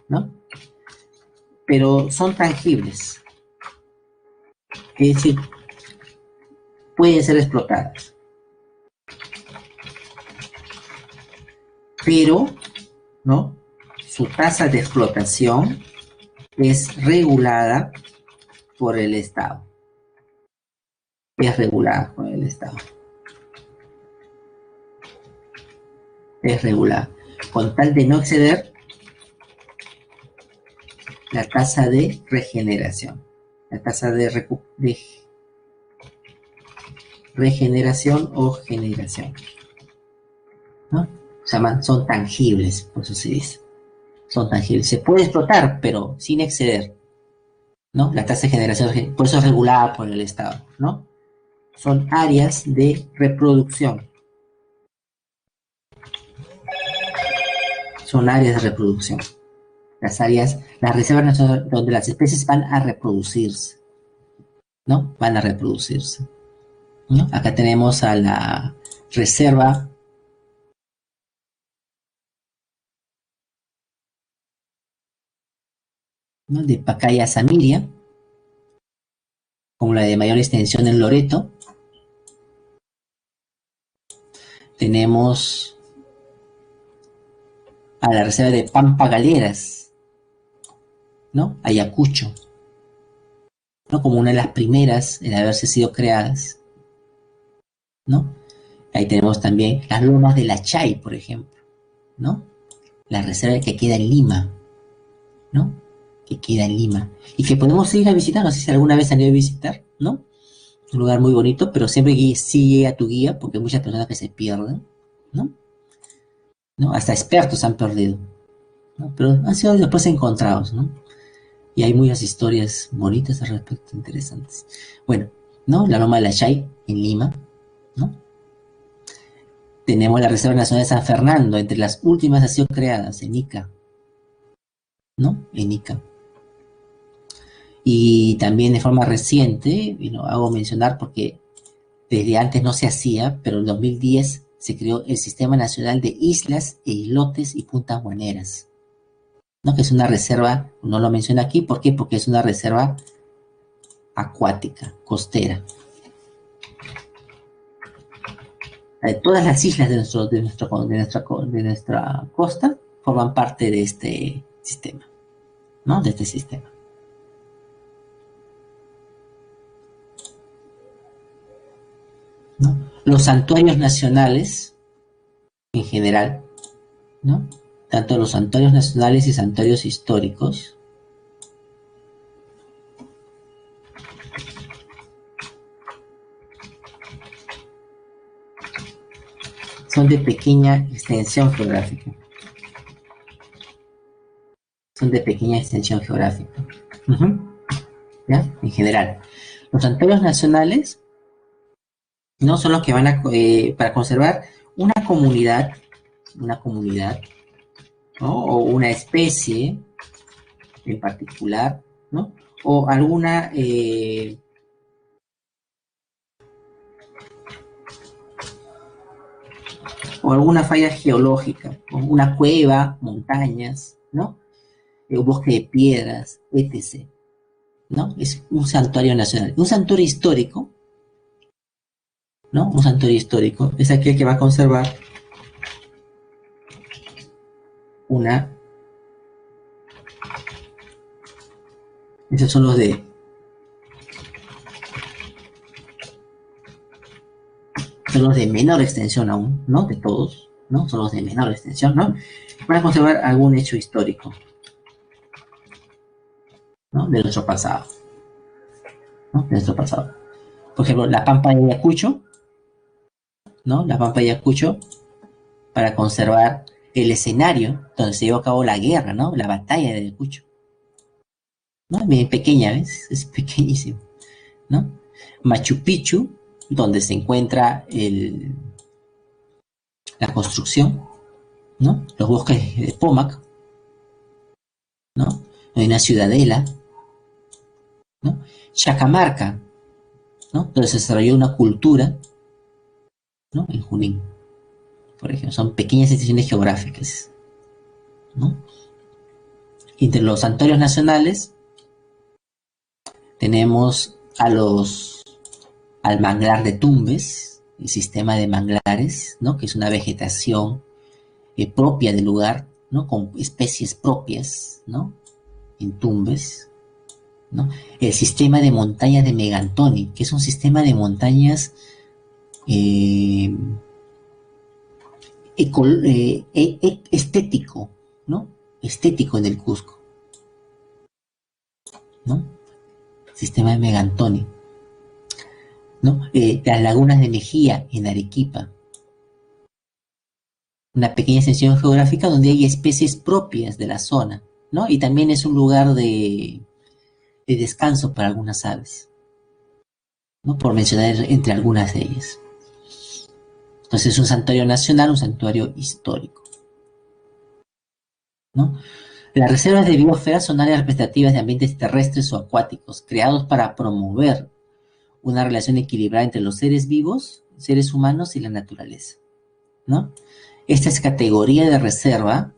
¿no? Pero son tangibles, es decir, pueden ser explotadas, pero, ¿no? Su tasa de explotación es regulada por el Estado. Es regulada por el Estado. Es regulada, con tal de no exceder la tasa de regeneración. La tasa de regeneración o generación, ¿no? Son tangibles, por eso se dice. Son tangibles. Se puede explotar, pero sin exceder, ¿no? La tasa de generación, por eso es regulada por el Estado, ¿no? Son áreas de reproducción. Son áreas de reproducción. Las reservas nacionales donde las especies van a reproducirse, ¿no? Van a reproducirse, ¿no? Acá tenemos a la reserva ¿no? de Pacaya Samiria, como la de mayor extensión en Loreto. Tenemos a la reserva de Pampa Galeras, ¿no? Ayacucho, ¿no? Como una de las primeras en haberse sido creadas, ¿no? Ahí tenemos también las lomas de la Chay, por ejemplo, ¿no? La reserva que queda en Lima, ¿no? Que queda en Lima. Y que podemos ir a visitar, no sé si alguna vez han ido a visitar, ¿no? Un lugar muy bonito, pero siempre sigue a tu guía, porque hay muchas personas que se pierden, ¿no? ¿No? Hasta expertos han perdido, ¿no? Pero han sido después encontrados, ¿no? Y hay muchas historias bonitas al respecto, interesantes. Bueno, ¿no? La Loma de la Chay en Lima, ¿no? Tenemos la Reserva Nacional de San Fernando, entre las últimas ha sido creadas en Ica, ¿no? En Ica. Y también de forma reciente, y lo hago mencionar porque desde antes no se hacía, pero en 2010 se creó el Sistema Nacional de Islas e Islotes y Puntas Guaneras, ¿no? Que es una reserva, no lo menciono aquí, ¿por qué? Porque es una reserva acuática, costera. Todas las islas de nuestra costa forman parte de este sistema, ¿no? De este sistema. ¿No? Los santuarios nacionales, en general, ¿no? Tanto los santuarios nacionales y santuarios históricos, son de pequeña extensión geográfica. Son de pequeña extensión geográfica. ¿Ya? En general. Los santuarios nacionales no son los que van a, para conservar una comunidad, ¿no? O una especie en particular, ¿no? O alguna falla geológica, como una cueva, montañas, ¿no? Un bosque de piedras, etc., ¿no? Es un santuario nacional. Un santuario histórico, ¿no? Un santuario histórico es aquel que va a conservar una... Esos son los de menor extensión aún, ¿no? De todos, ¿no? Son los de menor extensión, ¿no? Para conservar algún hecho histórico, ¿no? De nuestro pasado, ¿no? De nuestro pasado. Por ejemplo, la Pampa de Ayacucho, ¿no? La Pampa de Ayacucho, para conservar el escenario donde se llevó a cabo la guerra, ¿no? La batalla de Ayacucho, ¿no? Bien pequeña, ¿ves? Es pequeñísimo, ¿no? Machu Picchu, donde se encuentra la construcción, ¿no? Los bosques de Pomac, ¿no? Hay una ciudadela, ¿no? Chacamarca, ¿no? Donde se desarrolló una cultura, ¿no? En Junín, por ejemplo. Son pequeñas extensiones geográficas, ¿no? Entre los santuarios nacionales tenemos al manglar de Tumbes, el sistema de manglares, ¿no? Que es una vegetación propia del lugar, ¿no? Con especies propias, ¿no? En Tumbes, ¿no? El sistema de montañas de Megantoni, que es un sistema de montañas eh, estético, ¿no? Estético en el Cusco, ¿no? Sistema de Megantoni, ¿no? Las lagunas de Mejía en Arequipa, una pequeña extensión geográfica donde hay especies propias de la zona, ¿no? Y también es un lugar de descanso para algunas aves, ¿no? Por mencionar entre algunas de ellas. Entonces es un santuario nacional, un santuario histórico, ¿no? Las reservas de biosfera son áreas representativas de ambientes terrestres o acuáticos, creados para promover una relación equilibrada entre los seres vivos, seres humanos y la naturaleza, ¿no? Esta es categoría de reserva,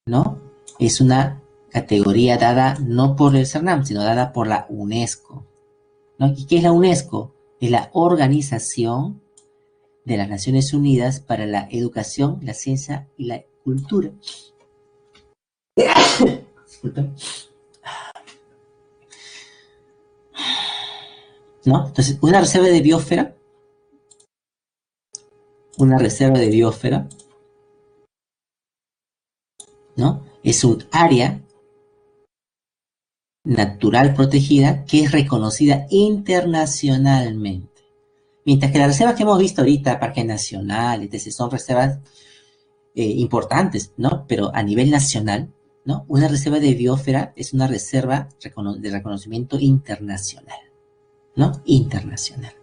¿no? Es una categoría dada no por el CERNAM, sino dada por la UNESCO, ¿no? ¿Y qué es la UNESCO? Es la Organización de las Naciones Unidas para la Educación, la Ciencia y la Cultura. ¿No? Entonces, una reserva de biosfera, ¿no? Es un área natural protegida que es reconocida internacionalmente. Mientras que las reservas que hemos visto ahorita, Parque Nacional, etc., son reservas importantes, ¿no? Pero a nivel nacional, ¿no? Una reserva de biosfera es una reserva de reconocimiento internacional, ¿no? Internacional,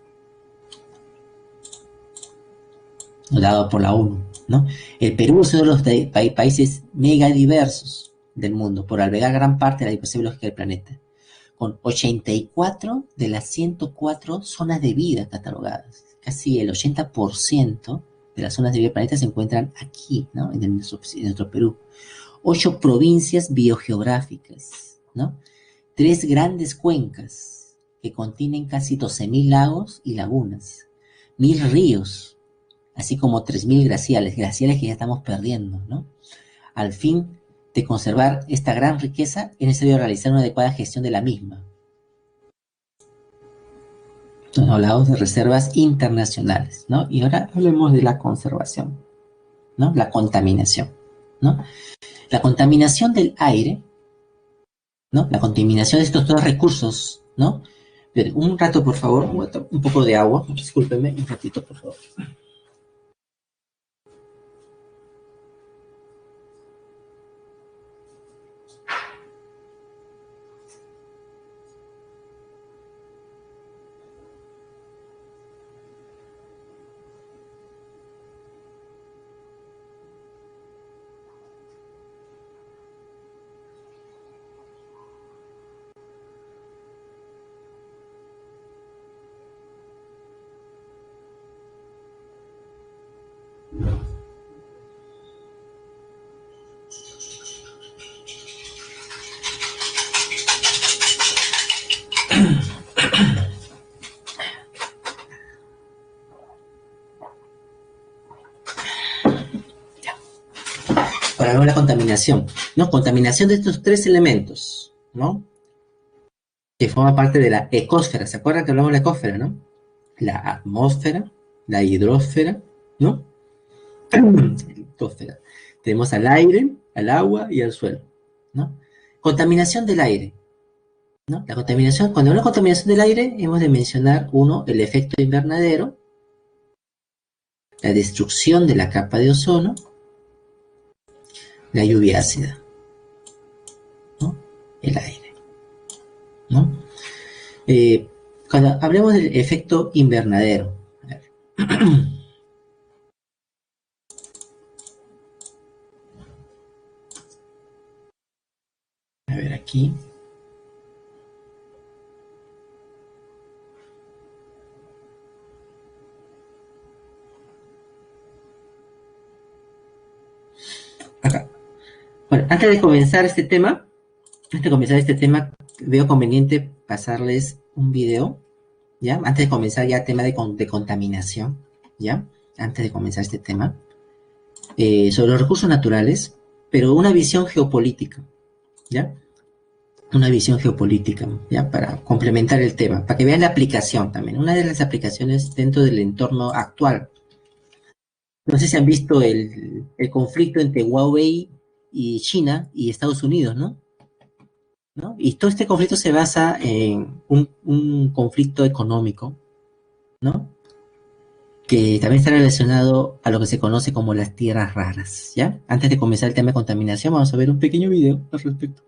dado por la ONU, ¿no? El Perú es uno de los países megadiversos del mundo, por albergar gran parte de la diversidad biológica del planeta, con 84 de las 104 zonas de vida catalogadas. Casi el 80% de las zonas de vida del planeta se encuentran aquí, ¿no? En nuestro Perú. 8 provincias biogeográficas, ¿no? 3 grandes cuencas que contienen casi 12.000 lagos y lagunas, 1.000 ríos, así como 3.000 glaciales que ya estamos perdiendo, ¿no? Al fin de conservar esta gran riqueza, es necesario realizar una adecuada gestión de la misma. Entonces, hablamos de reservas internacionales, ¿no? Y ahora hablemos de la conservación, ¿no? La contaminación, ¿no? La contaminación del aire, ¿no? La contaminación de estos dos recursos, ¿no? Un rato, por favor, un poco de agua, discúlpenme, un ratito, por favor. Ahora vemos la contaminación, ¿no? Contaminación de estos tres elementos, ¿no? Que forman parte de la ecosfera. ¿Se acuerdan que hablamos de la ecosfera, no? La atmósfera, la hidrosfera, ¿no? Ecosfera. Tenemos al aire, al agua y al suelo, ¿no? Contaminación del aire, ¿no? La contaminación, cuando hablamos de contaminación del aire, hemos de mencionar, uno, el efecto invernadero, la destrucción de la capa de ozono, la lluvia ácida, ¿no? El aire, ¿no? Cuando hablemos del efecto invernadero, a ver, a ver aquí. Acá. Bueno, antes de comenzar este tema, veo conveniente pasarles un video, ¿ya? Antes de comenzar ya el tema de contaminación, ¿ya? Antes de comenzar este tema, sobre los recursos naturales, pero una visión geopolítica, ¿ya? Una visión geopolítica, ¿ya? Para complementar el tema, para que vean la aplicación también. Una de las aplicaciones dentro del entorno actual. No sé si han visto el conflicto entre Huawei y China y Estados Unidos, ¿no? ¿No? Y todo este conflicto se basa en un conflicto económico, ¿no? Que también está relacionado a lo que se conoce como las tierras raras, ¿ya? Antes de comenzar el tema de contaminación, vamos a ver un pequeño video al respecto.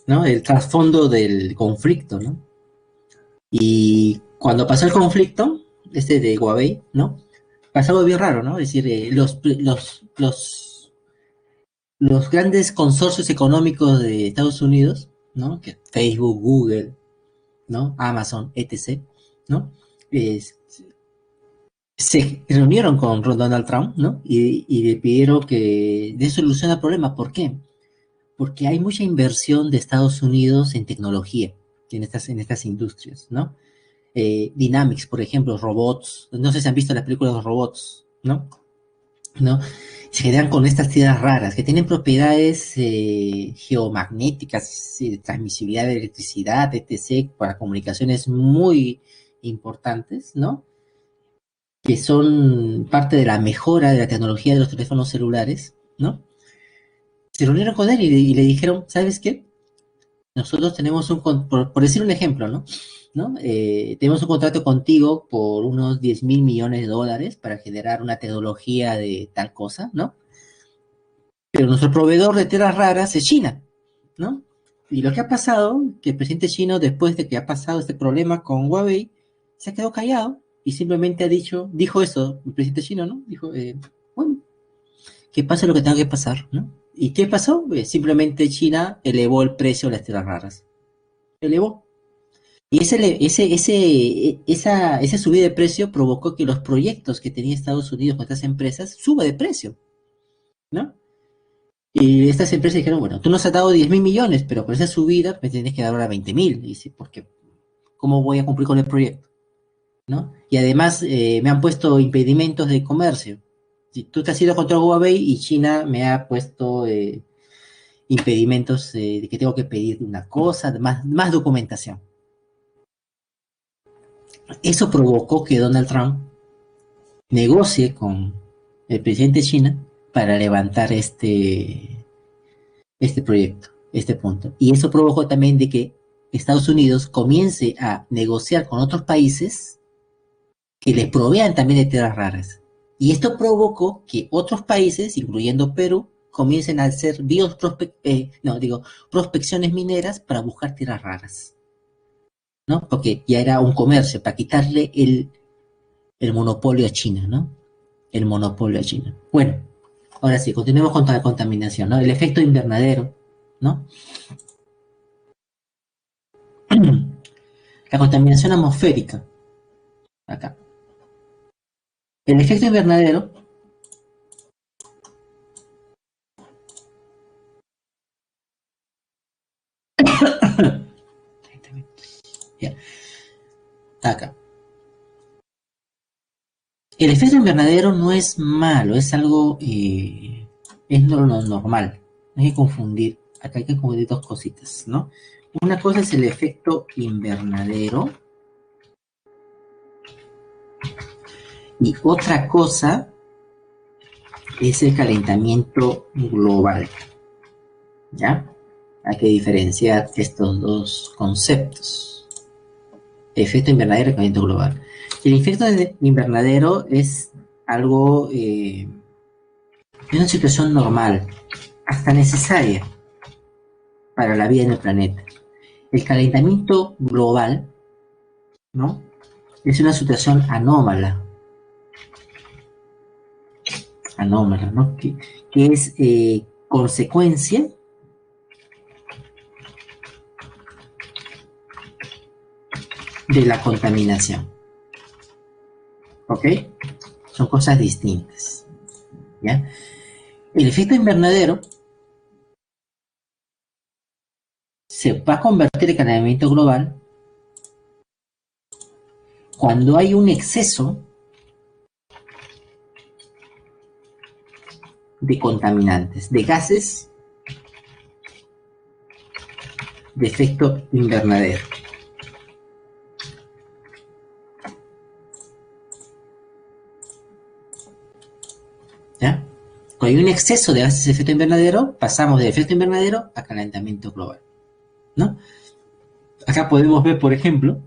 ¿No? El trasfondo del conflicto, ¿no? Y cuando pasó el conflicto, este de Huawei, ¿no? Pasó algo bien raro, ¿no? Es decir, los grandes consorcios económicos de Estados Unidos, ¿no? Que Facebook, Google, ¿no? Amazon, etc., ¿no? Es- se reunieron con Donald Trump, ¿no? Y le pidieron que dé solución al problema. ¿Por qué? Porque hay mucha inversión de Estados Unidos en tecnología, en estas industrias, ¿no? Dynamics, por ejemplo, robots, no sé si han visto las películas de los robots, ¿no? ¿No? Se quedan con estas tierras raras que tienen propiedades geomagnéticas, transmisibilidad de electricidad, etc., para comunicaciones muy importantes, ¿no? Que son parte de la mejora de la tecnología de los teléfonos celulares, ¿no? Se reunieron con él y le dijeron, ¿sabes qué? Nosotros tenemos por decir un ejemplo, ¿no? ¿No? Tenemos un contrato contigo por unos 10.000 millones de dólares para generar una tecnología de tal cosa, ¿no? Pero nuestro proveedor de tierras raras es China, ¿no? Y lo que ha pasado, que el presidente chino, después de que ha pasado este problema con Huawei, se ha quedado callado y simplemente dijo eso, el presidente chino, ¿no? Dijo, bueno, que pase lo que tenga que pasar, ¿no? ¿Y qué pasó? Simplemente China elevó el precio de las tierras raras. Elevó. Y esa subida de precio provocó que los proyectos que tenía Estados Unidos con estas empresas suba de precio, ¿no? Y estas empresas dijeron, bueno, tú nos has dado 10.000 millones, pero con esa subida me tienes que dar ahora 20.000. Y dice, porque ¿cómo voy a cumplir con el proyecto? ¿No? Y además me han puesto impedimentos de comercio. Si tú te has ido contra Huawei y China me ha puesto impedimentos de que tengo que pedir una cosa, más documentación. Eso provocó que Donald Trump negocie con el presidente de China para levantar este proyecto, este punto. Y eso provocó también de que Estados Unidos comience a negociar con otros países que les provean también de tierras raras. Y esto provocó que otros países, incluyendo Perú, comiencen a hacer prospecciones mineras para buscar tierras raras, ¿no? Porque ya era un comercio, para quitarle el monopolio a China, ¿no? El monopolio a China. Bueno, ahora sí, continuemos con la contaminación, ¿no? El efecto invernadero, ¿no? La contaminación atmosférica, acá. El efecto invernadero, ya, acá. El efecto invernadero no es malo, es algo, es lo normal. No hay que confundir, acá hay que confundir dos cositas, ¿no? Una cosa es el efecto invernadero y otra cosa es el calentamiento global, ¿ya? Hay que diferenciar estos dos conceptos. Efecto invernadero y calentamiento global. El efecto invernadero es algo, es una situación normal, hasta necesaria para la vida en el planeta. El calentamiento global, ¿no? Es una situación anómala, ¿no? Que es consecuencia de la contaminación, ¿ok? Son cosas distintas, ¿ya? El efecto invernadero se va a convertir en calentamiento global cuando hay un exceso de contaminantes, de gases de efecto invernadero. ¿Ya? Cuando hay un exceso de gases de efecto invernadero, pasamos de efecto invernadero a calentamiento global, ¿no? Acá podemos ver, por ejemplo,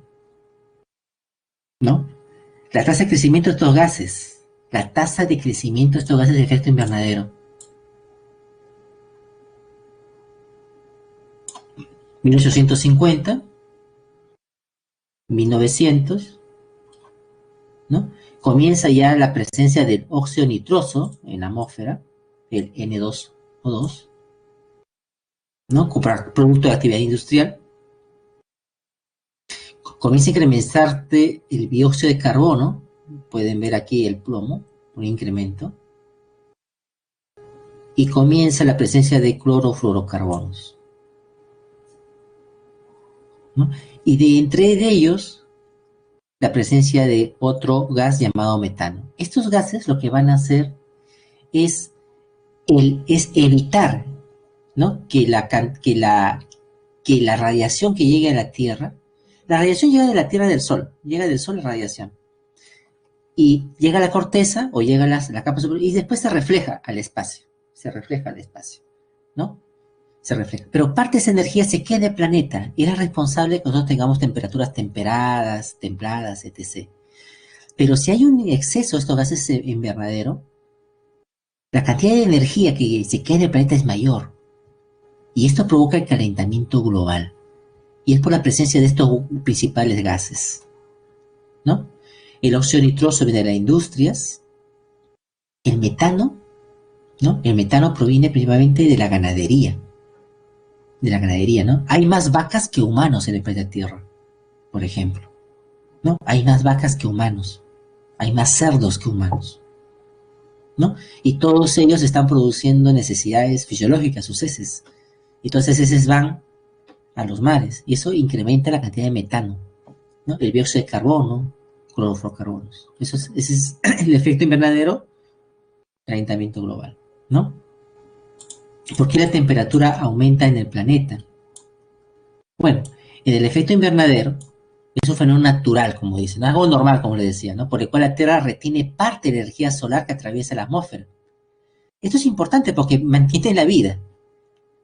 ¿no? La tasa de crecimiento de estos gases, la tasa de crecimiento de estos gases de efecto invernadero. 1850, 1900, ¿no? Comienza ya la presencia del óxido nitroso en la atmósfera, el N2O, O2, ¿no? Producto de actividad industrial. Comienza a incrementarse el dióxido de carbono. Pueden ver aquí el plomo, un incremento. Y comienza la presencia de clorofluorocarbonos, ¿no? Y de entre ellos, la presencia de otro gas llamado metano. Estos gases lo que van a hacer es evitar, ¿no? que la radiación que llegue a la Tierra, la radiación llega de la Tierra del Sol, llega del Sol la radiación, y llega a la corteza o llega a la capa superior y después se refleja al espacio, ¿no? Se refleja. Pero parte de esa energía se queda en el planeta y es responsable de que nosotros tengamos temperaturas temperadas, templadas, etc. Pero si hay un exceso de estos gases invernadero, la cantidad de energía que se queda en el planeta es mayor. Y esto provoca el calentamiento global. Y es por la presencia de estos principales gases, ¿no? El óxido nitroso viene de las industrias. El metano, ¿no? El metano proviene principalmente de la ganadería. ¿No? Hay más vacas que humanos en el planeta Tierra, por ejemplo, ¿no? Hay más vacas que humanos. Hay más cerdos que humanos, ¿no? Y todos ellos están produciendo necesidades fisiológicas, sus heces. Y todas esas heces van a los mares. Y eso incrementa la cantidad de metano, ¿no? El dióxido de carbono, clorofluorocarbonos. Ese es el efecto invernadero, calentamiento global, ¿no? ¿Por qué la temperatura aumenta en el planeta? Bueno, en el efecto invernadero es un fenómeno natural, como dicen, algo normal, como les decía, ¿no? Por el cual la Tierra retiene parte de la energía solar que atraviesa la atmósfera. Esto es importante porque mantiene la vida,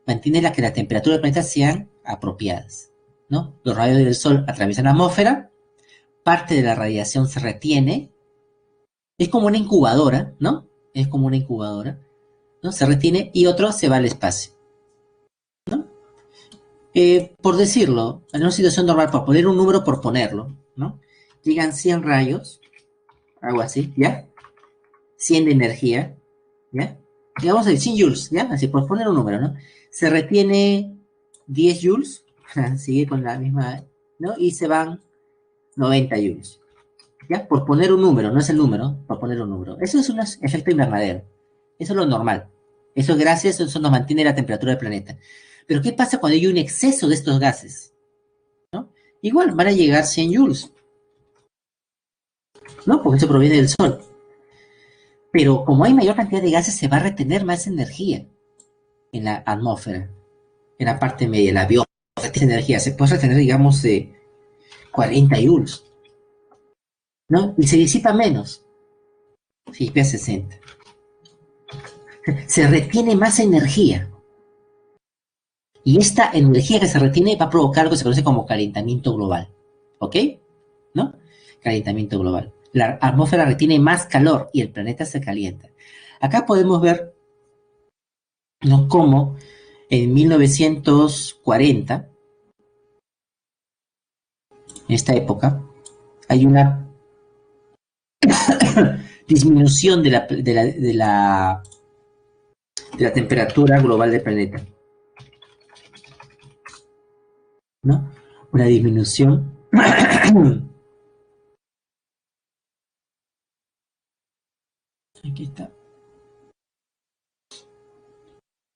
mantiene que la temperatura del planeta sean apropiadas, ¿no? Los rayos del Sol atraviesan la atmósfera, parte de la radiación se retiene, es como una incubadora, ¿no? Es como una incubadora, ¿no? Se retiene y otro se va al espacio, ¿no? Por decirlo, en una situación normal, por poner un número por ponerlo, ¿no? Llegan 100 rayos, algo así, ¿ya? 100 de energía, ¿ya? Digamos 100 joules, ¿ya? Así, por poner un número, ¿no? Se retiene 10 joules, sigue con la misma, ¿no? Y se van 90 joules, ¿ya? Por poner un número, no es el número, por poner un número. Eso es un efecto invernadero, eso es lo normal. Eso gracias, eso nos mantiene la temperatura del planeta. Pero ¿qué pasa cuando hay un exceso de estos gases? ¿No? Igual van a llegar 100 joules, ¿no? Porque eso proviene del Sol. Pero como hay mayor cantidad de gases, se va a retener más energía en la atmósfera, en la parte media, la biosfera, tiene energía. Se puede retener, digamos, 40 joules, ¿no? Y se disipa menos, se disipa 60. Se retiene más energía. Y esta energía que se retiene va a provocar lo que se conoce como calentamiento global. ¿Ok? ¿No? Calentamiento global. La atmósfera retiene más calor y el planeta se calienta. Acá podemos ver, ¿no?, cómo en 1940, en esta época, hay una disminución de la temperatura global del planeta, ¿no? Una disminución aquí está,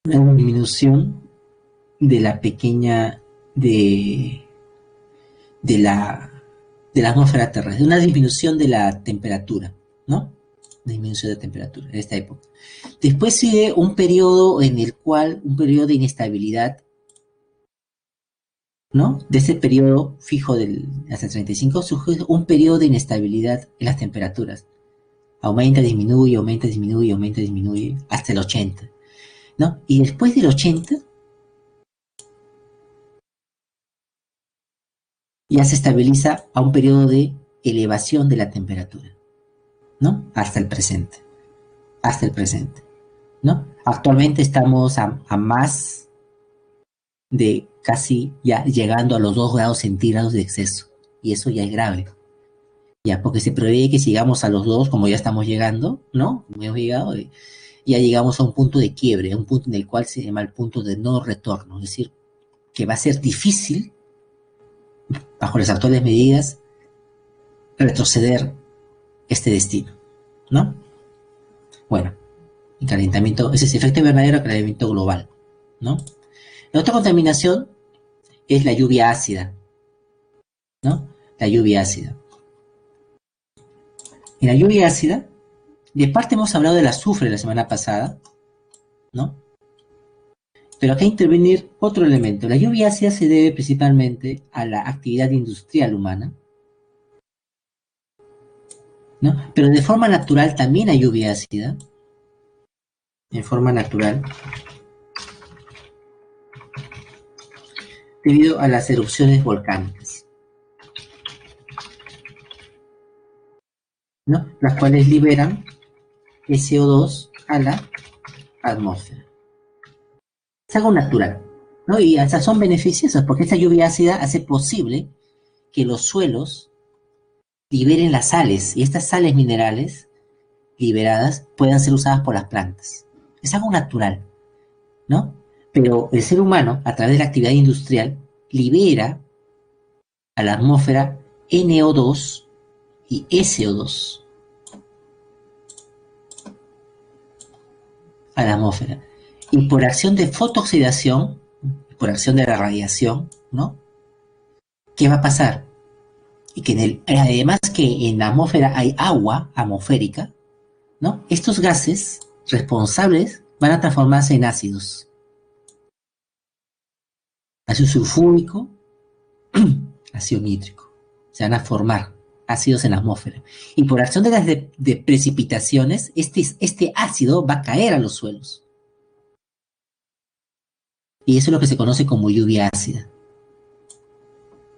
una disminución de la pequeña de la atmósfera terrestre, una disminución de la temperatura, ¿no? Una disminución de temperatura en esta época. Después sigue un periodo un periodo de inestabilidad, ¿no? De ese periodo fijo hasta el 35 surge un periodo de inestabilidad en las temperaturas. Aumenta, disminuye, aumenta, disminuye, aumenta, disminuye, hasta el 80, ¿no? Y después del 80 ya se estabiliza a un periodo de elevación de la temperatura, ¿no? Hasta el presente, ¿no? Actualmente estamos a más de casi ya llegando a los 2 grados centígrados de exceso, y eso ya es grave, ya, porque se prevé que sigamos a los 2, como ya estamos llegando, ¿no? Como hemos llegado, ya llegamos a un punto de quiebre, a un punto en el cual se llama el punto de no retorno, es decir, que va a ser difícil, bajo las actuales medidas, retroceder este destino, ¿no? Bueno, el calentamiento, ese es el efecto invernadero, calentamiento global, ¿no? La otra contaminación es la lluvia ácida, ¿no? La lluvia ácida. En la lluvia ácida, de parte hemos hablado del azufre la semana pasada, ¿no? Pero acá intervenir otro elemento. La lluvia ácida se debe principalmente a la actividad industrial humana, ¿no? Pero de forma natural también hay lluvia ácida, en forma natural, debido a las erupciones volcánicas, ¿no? Las cuales liberan SO2 a la atmósfera. Es algo natural, ¿no? Y hasta son beneficiosas porque esta lluvia ácida hace posible que los suelos liberen las sales y estas sales minerales liberadas puedan ser usadas por las plantas. Es algo natural, ¿no? Pero el ser humano, a través de la actividad industrial, libera a la atmósfera NO2 y SO2 a la atmósfera. Y por acción de fotooxidación, por acción de la radiación, ¿no? ¿Qué va a pasar? Y que además que en la atmósfera hay agua atmosférica, ¿no? Estos gases responsables van a transformarse en ácidos. Ácido sulfúrico, ácido nítrico. Se van a formar ácidos en la atmósfera. Y por acción de las de precipitaciones, este ácido va a caer a los suelos. Y eso es lo que se conoce como lluvia ácida.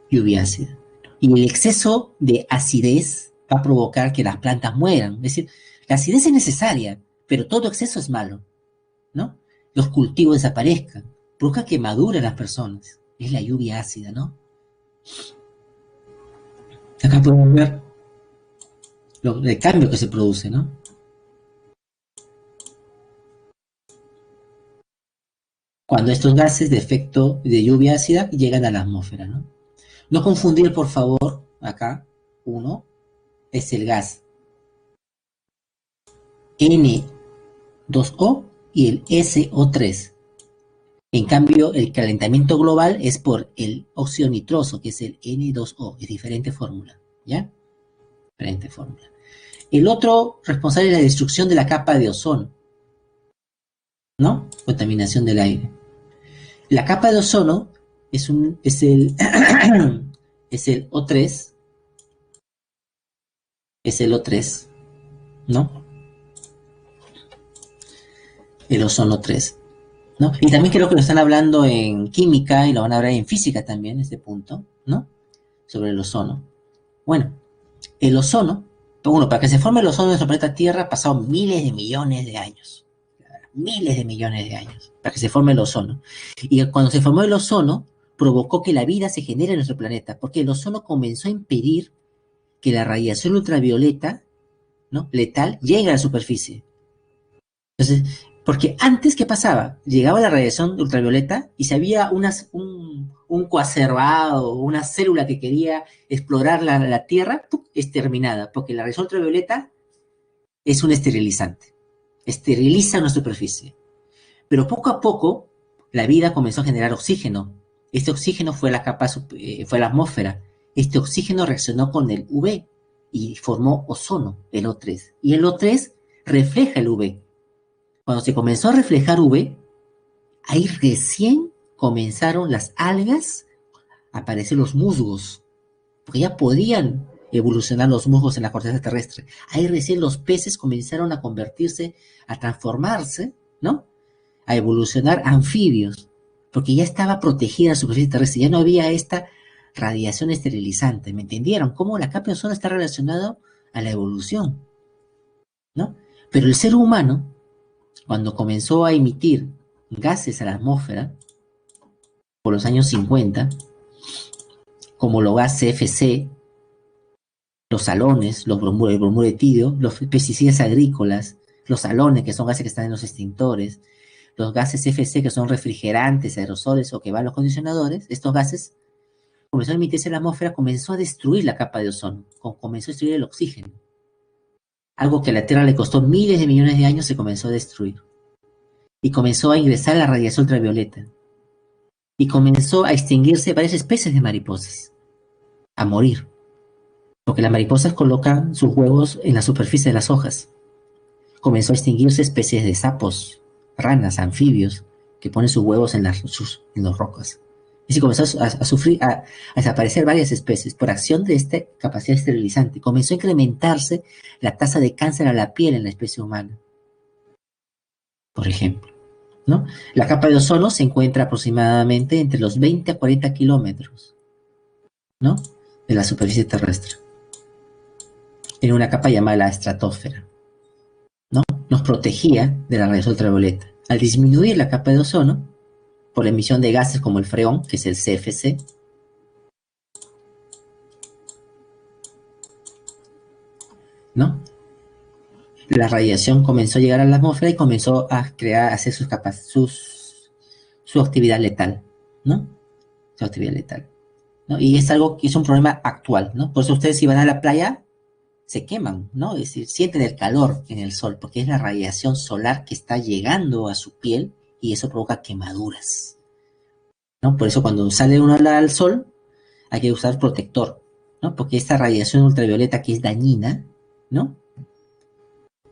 Lluvia ácida. Y el exceso de acidez va a provocar que las plantas mueran. Es decir, la acidez es necesaria, pero todo exceso es malo, ¿no? Los cultivos desaparezcan, provoca que maduren las personas. Es la lluvia ácida, ¿no? Acá podemos ver el cambio que se produce, ¿no? Cuando estos gases de efecto de lluvia ácida llegan a la atmósfera, ¿no? No confundir, por favor, acá, uno es el gas N2O y el SO3. En cambio, el calentamiento global es por el óxido nitroso, que es el N2O, es diferente fórmula, ¿ya? Diferente fórmula. El otro responsable es la destrucción de la capa de ozono, ¿no? Contaminación del aire. La capa de ozono es el es el O3, es el O3, ¿no? El ozono 3, ¿no? Y también creo que lo están hablando en química y lo van a hablar en física también, este punto, ¿no? Sobre el ozono. Bueno, el ozono, bueno, para que se forme el ozono en nuestro planeta Tierra ha pasado miles de millones de años. Miles de millones de años para que se forme el ozono. Y cuando se formó el ozono, provocó que la vida se genere en nuestro planeta, porque el ozono comenzó a impedir que la radiación ultravioleta, ¿no? Letal, llegue a la superficie. Entonces, porque antes, ¿qué pasaba? Llegaba la radiación ultravioleta y si había un coacervado, una célula que quería explorar la Tierra, ¡pum!, exterminada, porque la radiación ultravioleta es un esterilizante, esteriliza nuestra superficie. Pero poco a poco, la vida comenzó a generar oxígeno. Este oxígeno fue fue la atmósfera. Este oxígeno reaccionó con el UV y formó ozono, el O3. Y el O3 refleja el UV. Cuando se comenzó a reflejar UV, ahí recién comenzaron las algas a aparecer los musgos, porque ya podían evolucionar los musgos en la corteza terrestre. Ahí recién los peces comenzaron a convertirse, a transformarse, ¿no? A evolucionar anfibios, porque ya estaba protegida la superficie terrestre, ya no había esta radiación esterilizante, ¿me entendieron? Cómo la capa de ozono está relacionado a la evolución, ¿no? Pero el ser humano, cuando comenzó a emitir gases a la atmósfera, por los años 50, como los gas CFC, los salones, el bromuro de tidio, los pesticidas agrícolas, los halones, que son gases que están en los extintores, los gases CFC, que son refrigerantes, aerosoles o que van a los condicionadores, estos gases comenzó a emitirse en la atmósfera, comenzó a destruir la capa de ozono, comenzó a destruir el oxígeno. Algo que a la Tierra le costó miles de millones de años se comenzó a destruir. Y comenzó a ingresar la radiación ultravioleta. Y comenzó a extinguirse varias especies de mariposas, a morir. Porque las mariposas colocan sus huevos en la superficie de las hojas. Comenzó a extinguirse especies de sapos, ranas, anfibios, que ponen sus huevos en las rocas. Y se comenzó a desaparecer varias especies por acción de esta capacidad esterilizante. Comenzó a incrementarse la tasa de cáncer a la piel en la especie humana, por ejemplo, ¿no? La capa de ozono se encuentra aproximadamente entre los 20 a 40 kilómetros, ¿no?, de la superficie terrestre. Tiene una capa llamada la estratosfera, ¿no? Nos protegía de la radiación ultravioleta. Al disminuir la capa de ozono, por la emisión de gases como el freón, que es el CFC, ¿no?, la radiación comenzó a llegar a la atmósfera y comenzó a hacer su actividad letal, ¿no? Su actividad letal, ¿no? Y es algo que es un problema actual, ¿no? Por eso ustedes si van a la playa, se queman, ¿no? Es decir, sienten el calor en el sol, porque es la radiación solar que está llegando a su piel y eso provoca quemaduras, ¿no? Por eso cuando sale uno al sol, hay que usar protector, ¿no? Porque esta radiación ultravioleta que es dañina, ¿no?,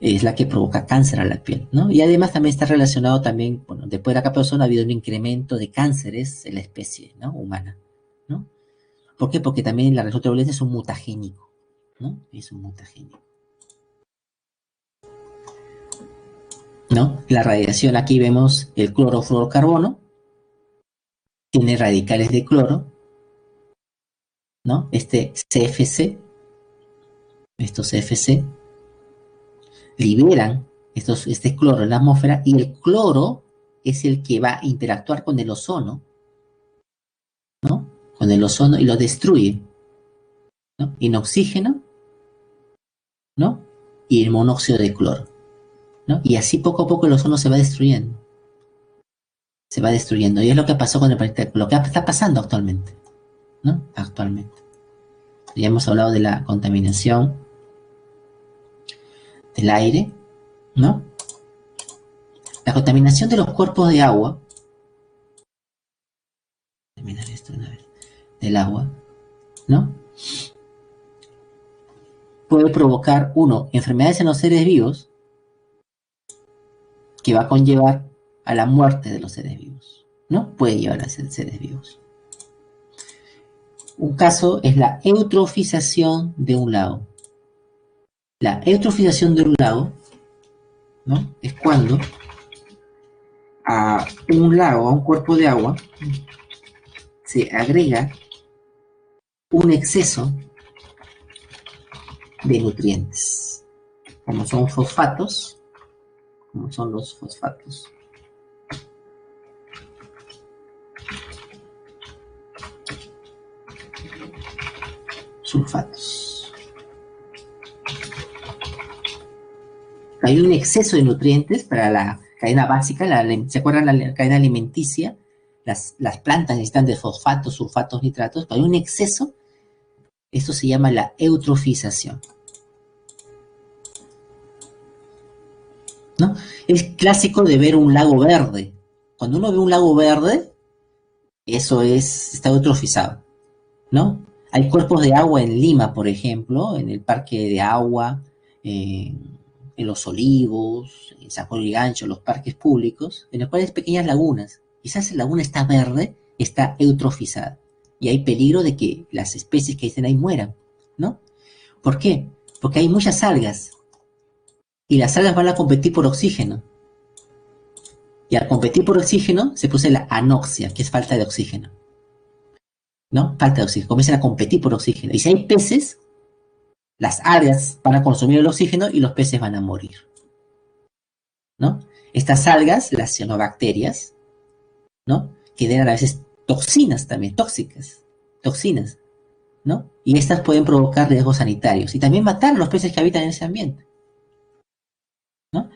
es la que provoca cáncer a la piel, ¿no? Y además también está relacionado también, bueno, después de la capa de ozono ha habido un incremento de cánceres en la especie, ¿no?, humana, ¿no? ¿Por qué? Porque también la radiación ultravioleta es un mutagénico, ¿no? Es un mutagénico, ¿no? La radiación, aquí vemos el clorofluorocarbono, tiene radicales de cloro, ¿no? Este CFC, estos CFC, liberan este cloro en la atmósfera y el cloro es el que va a interactuar con el ozono, ¿no?, con el ozono y lo destruye, ¿no?, en oxígeno, ¿no?, y el monóxido de cloro, ¿no? Y así poco a poco el ozono se va destruyendo. Se va destruyendo. Y es lo que pasó con el planeta, lo que está pasando actualmente, ¿no? Actualmente. Ya hemos hablado de la contaminación del aire, ¿no? La contaminación de los cuerpos de agua, terminar esto una vez, del agua, ¿no?, puede provocar, uno, enfermedades en los seres vivos, que va a conllevar a la muerte de los seres vivos, ¿no? Puede llevar a seres vivos. Un caso es la eutrofización de un lago. La eutrofización de un lago, ¿no?, es cuando a un lago, a un cuerpo de agua, se agrega un exceso de nutrientes, como son fosfatos, como son los fosfatos. Sulfatos. Hay un exceso de nutrientes para la cadena básica, ¿se acuerdan la cadena alimenticia? Las plantas necesitan de fosfatos, sulfatos, nitratos, pero hay un exceso, esto se llama la eutrofización, ¿no? Es clásico de ver un lago verde. Cuando uno ve un lago verde, eso está eutrofizado, ¿no? Hay cuerpos de agua en Lima, por ejemplo, en el parque de agua, en Los Olivos, en San Juan de Gancho, los parques públicos, en los cuales hay pequeñas lagunas. Quizás la laguna está verde, está eutrofizada. Y hay peligro de que las especies que estén ahí mueran, ¿no? ¿Por qué? Porque hay muchas algas. Y las algas van a competir por oxígeno. Y al competir por oxígeno se produce la anoxia, que es falta de oxígeno, ¿no? Falta de oxígeno. Comienzan a competir por oxígeno. Y si hay peces, las algas van a consumir el oxígeno y los peces van a morir, ¿no? Estas algas, las cianobacterias, ¿no?, generan a veces toxinas también, toxinas, ¿no? Y estas pueden provocar riesgos sanitarios y también matar a los peces que habitan en ese ambiente, ¿no?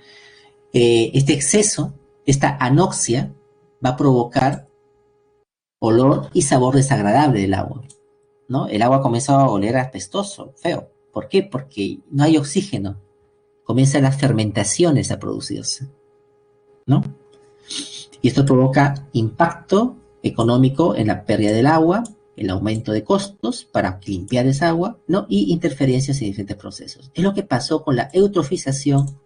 Este exceso, esta anoxia, va a provocar olor y sabor desagradable del agua, ¿no? El agua comienza a oler apestoso, feo. ¿Por qué? Porque no hay oxígeno. Comienzan las fermentaciones a producirse, ¿no? Y esto provoca impacto económico en la pérdida del agua, el aumento de costos para limpiar esa agua, ¿no? Y interferencias en diferentes procesos. Es lo que pasó con la eutrofización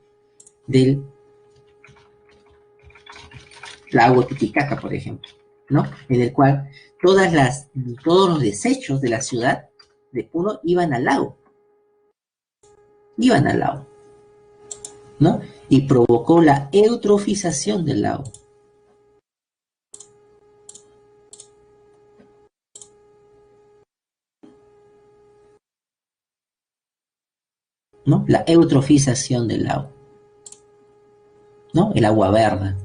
del lago Titicaca, por ejemplo, ¿no? En el cual todos los desechos de la ciudad de Puno iban al lago, ¿no? Y provocó la eutrofización del lago, ¿no? La eutrofización del lago, ¿no? El agua verde,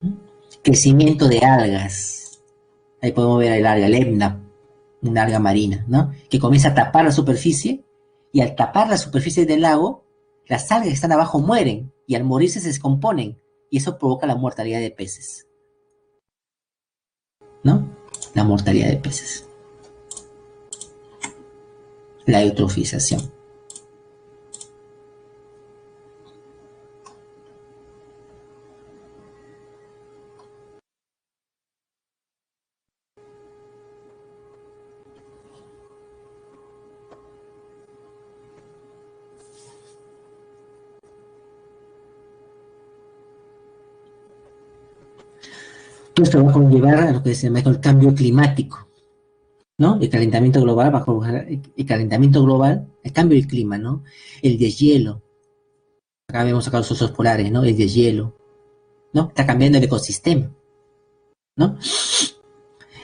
¿no? Crecimiento de algas. Ahí podemos ver el alga lemna, una alga marina, ¿no? Que comienza a tapar la superficie y al tapar la superficie del lago, las algas que están abajo mueren y al morirse se descomponen y eso provoca la mortalidad de peces, ¿no? La mortalidad de peces, la eutrofización. Esto va a conllevar a lo que se llama el cambio climático, ¿no? El calentamiento global, el calentamiento global, el cambio del clima, ¿no? El deshielo. Acá vemos acá los osos polares, ¿no? El deshielo, ¿no? Está cambiando el ecosistema, ¿no?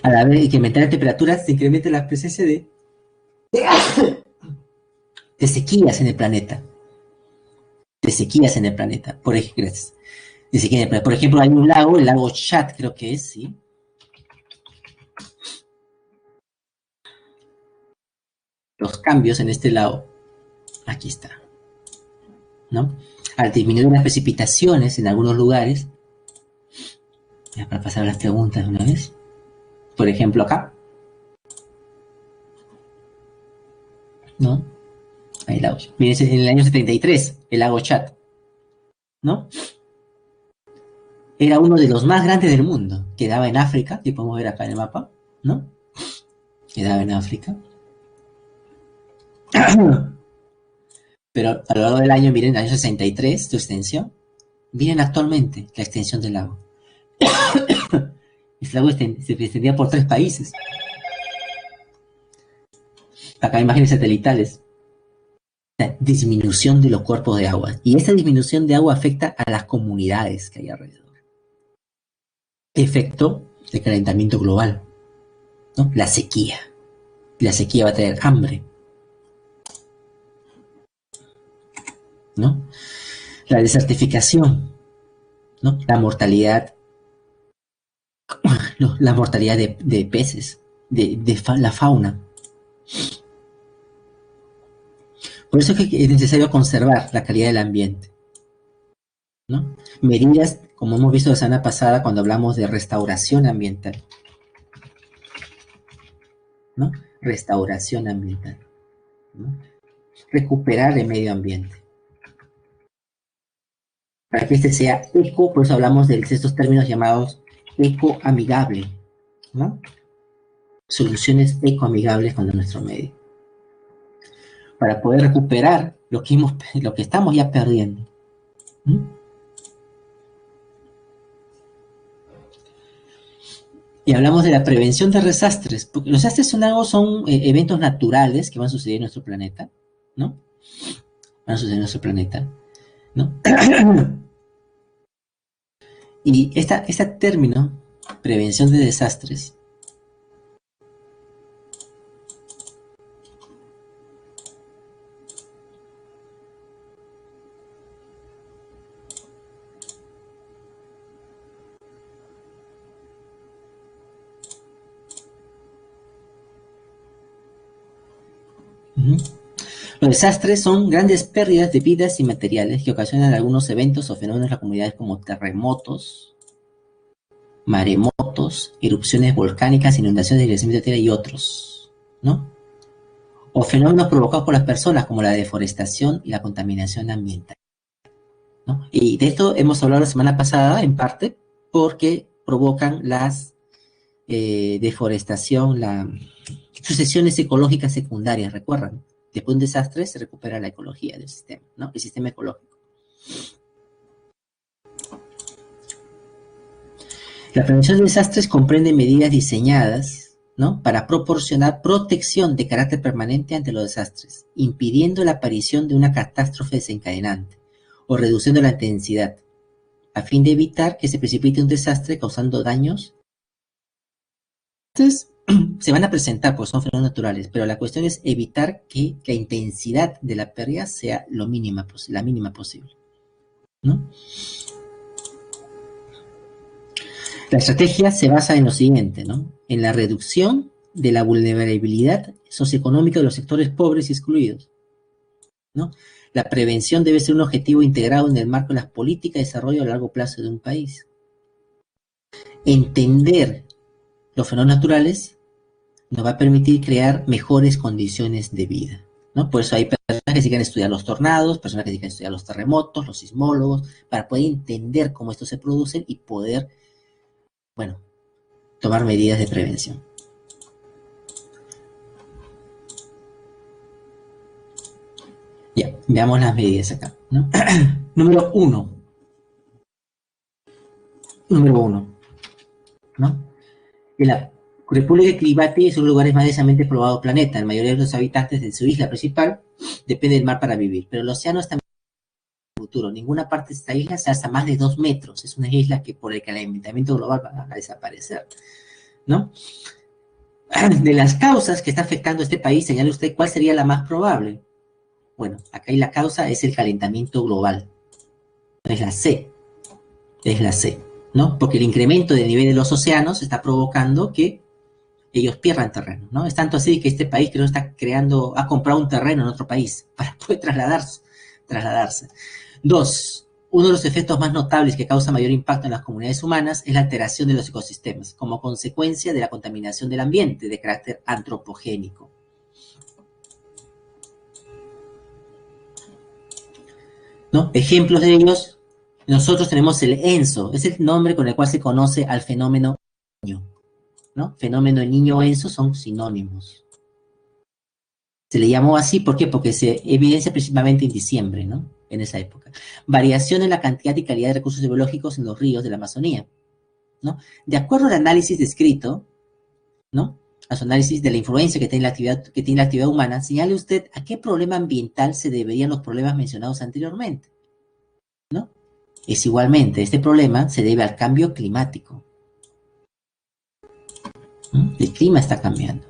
A la vez que aumentar la temperatura se incrementa la presencia de sequías en el planeta. De sequías en el planeta. Por ejemplo, de sequía en el planeta. Por ejemplo, hay un lago, el lago Chad, creo que es, ¿sí? Los cambios en este lago. Aquí está, ¿no? Al disminuir las precipitaciones en algunos lugares, ya para pasar a las preguntas de una vez. Por ejemplo, acá, ¿no? Hay lagos. Miren, en el año 73, el lago Chad, ¿no? Era uno de los más grandes del mundo. Quedaba en África, que podemos ver acá en el mapa, ¿no? Quedaba en África. Pero a lo largo del año, miren, el año 63, su extensión, miren actualmente la extensión del lago. El lago se extendía por 3 países. Acá imágenes satelitales. La disminución de los cuerpos de agua. Y esta disminución de agua afecta a las comunidades que hay alrededor. Efecto de calentamiento global, ¿no? La sequía. La sequía va a traer hambre, ¿no? La desertificación, ¿no? La mortalidad, no, la mortalidad de peces, la fauna. Por eso es que es necesario conservar la calidad del ambiente, ¿no? Medidas, como hemos visto la semana pasada cuando hablamos de restauración ambiental, ¿no? Restauración ambiental, ¿no? Recuperar el medio ambiente. Para que este sea eco, por eso hablamos de estos términos llamados ecoamigable, ¿no? Soluciones ecoamigables con nuestro medio. Para poder recuperar lo que estamos ya perdiendo. ¿Mm? Y hablamos de la prevención de desastres, porque los desastres son eventos naturales que van a suceder en nuestro planeta, ¿no? Van a suceder en nuestro planeta, ¿no? Y este término, prevención de desastres, Los desastres son grandes pérdidas de vidas y materiales que ocasionan algunos eventos o fenómenos en las comunidades como terremotos, maremotos, erupciones volcánicas, inundaciones, deslizamiento de tierra y otros, ¿no? O fenómenos provocados por las personas como la deforestación y la contaminación ambiental, ¿no? Y de esto hemos hablado la semana pasada, en parte, porque provocan las deforestación, las sucesiones ecológicas secundarias, ¿recuerdan? Después de un desastre se recupera la ecología del sistema, ¿no? El sistema ecológico. La prevención de desastres comprende medidas diseñadas, ¿no?, para proporcionar protección de carácter permanente ante los desastres, impidiendo la aparición de una catástrofe desencadenante o reduciendo la intensidad, a fin de evitar que se precipite un desastre causando daños. Entonces, se van a presentar, pues son fenómenos naturales, pero la cuestión es evitar que la intensidad de la pérdida sea la mínima posible, ¿no? La estrategia se basa en lo siguiente, ¿no? En la reducción de la vulnerabilidad socioeconómica de los sectores pobres y excluidos, ¿no? La prevención debe ser un objetivo integrado en el marco de las políticas de desarrollo a largo plazo de un país. Entender los fenómenos naturales nos va a permitir crear mejores condiciones de vida, ¿no? Por eso hay personas que se quieren estudiar los tornados, personas que se quieren estudiar los terremotos, los sismólogos, para poder entender cómo estos se producen y poder, bueno, tomar medidas de prevención. Ya, veamos las medidas acá, ¿no? Número uno, ¿no? La República de Kiribati es uno de los lugares más densamente poblados del planeta. La mayoría de los habitantes de su isla principal depende del mar para vivir, pero el océano está en el futuro. Ninguna parte de esta isla se alza más de 2 metros. Es una isla que por el calentamiento global va a desaparecer, ¿no? De las causas que está afectando a este país, señale usted cuál sería la más probable. Bueno, acá la causa es el calentamiento global. Es la C. Es la C, ¿no? Porque el incremento del nivel de los océanos está provocando que ellos pierdan terreno, ¿no? Es tanto así que este país creo está creando, ha comprado un terreno en otro país para poder trasladarse. Dos, uno de los efectos más notables que causa mayor impacto en las comunidades humanas es la alteración de los ecosistemas, como consecuencia de la contaminación del ambiente de carácter antropogénico. ¿No? Ejemplos de ellos, nosotros tenemos el ENSO, es el nombre con el cual se conoce al fenómeno niño, ¿no? Fenómeno del niño ENSO son sinónimos. Se le llamó así, ¿por qué? Porque se evidencia principalmente en diciembre, ¿no? En esa época. Variación en la cantidad y calidad de recursos biológicos en los ríos de la Amazonía, ¿no? De acuerdo al análisis descrito, ¿no?, a su análisis de la influencia que tiene la actividad humana, señale usted a qué problema ambiental se deberían los problemas mencionados anteriormente, ¿no? Es igualmente, este problema se debe al cambio climático, ¿no? El clima está cambiando.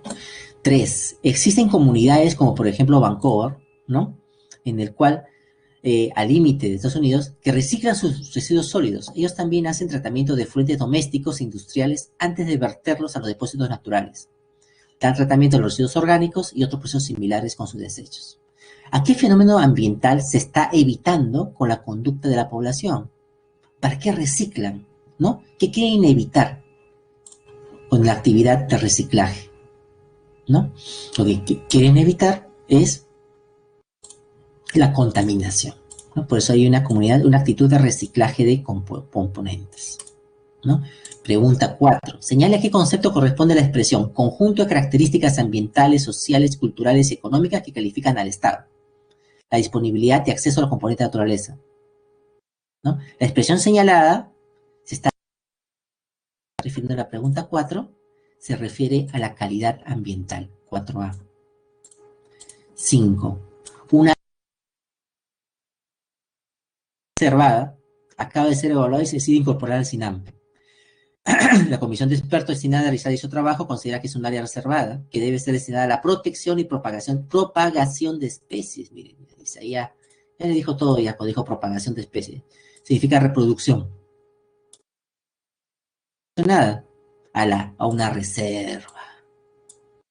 3. Existen comunidades como por ejemplo Vancouver, ¿no?, en el cual al límite de Estados Unidos, que reciclan sus residuos sólidos. Ellos también hacen tratamiento de fluentes domésticos e industriales antes de verterlos a los depósitos naturales. Dan tratamiento a los residuos orgánicos y otros procesos similares con sus desechos. ¿A qué fenómeno ambiental se está evitando con la conducta de la población? ¿Para qué reciclan? ¿No? ¿Qué quieren evitar con la actividad de reciclaje? ¿No? Lo que quieren evitar es la contaminación, ¿no? Por eso hay una actitud de reciclaje de componentes, ¿no? Pregunta 4. Señale a qué concepto corresponde la expresión conjunto de características ambientales, sociales, culturales y económicas que califican al Estado. La disponibilidad y acceso a los componentes de naturaleza, ¿no? La expresión señalada se está refiriendo a la pregunta 4, se refiere a la calidad ambiental, 4A. 5. Una reservada acaba de ser evaluada y se decide incorporar al SINAMPE. La comisión de expertos destinada a realizar dicho trabajo considera que es un área reservada que debe ser destinada a la protección y propagación de especies. Miren, dice ahí ya le dijo todo, ya dijo propagación de especies. Significa reproducción. Nada, a una reserva,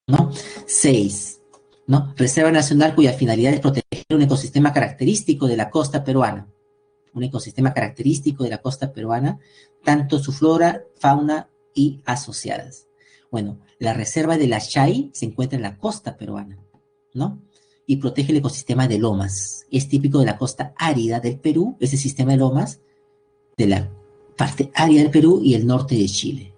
¿no? 6. ¿no? Reserva nacional cuya finalidad es proteger un ecosistema característico de la costa peruana. Un ecosistema característico de la costa peruana, tanto su flora, fauna y asociadas. Bueno, la reserva de la Chay se encuentra en la costa peruana, ¿no? Y protege el ecosistema de lomas. Es típico de la costa árida del Perú, ese sistema de lomas, de la parte árida del Perú y el norte de Chile.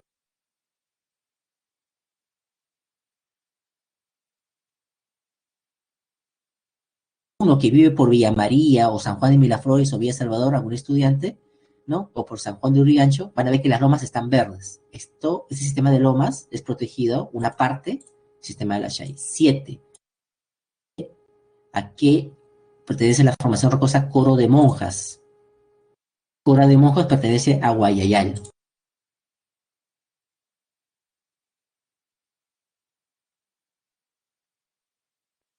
Uno que vive por Villa María o San Juan de Miraflores o Villa Salvador, algún estudiante, ¿no? O por San Juan de Urigancho, van a ver que las lomas están verdes. Ese sistema de lomas es protegido, una parte, sistema de la Chay. 7. ¿A qué pertenece la formación rocosa Coro de Monjas? Coro de Monjas pertenece a Guayayal.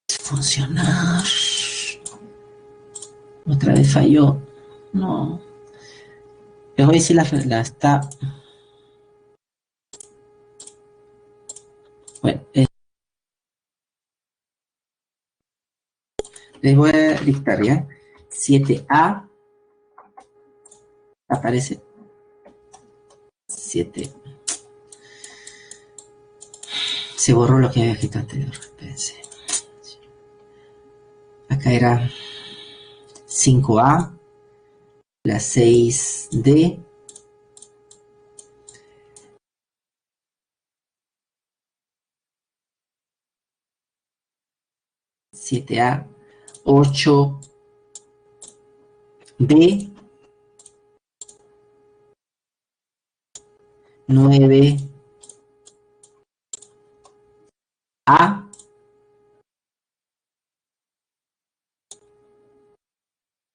Funcionar. Otra vez falló. No. Les voy a decir la está. Bueno, les voy a dictar ya. 7A aparece 7. Se borró lo que había escrito anterior. Pensé. Acá era 5A, la 6D, siete A, 8B, 9A,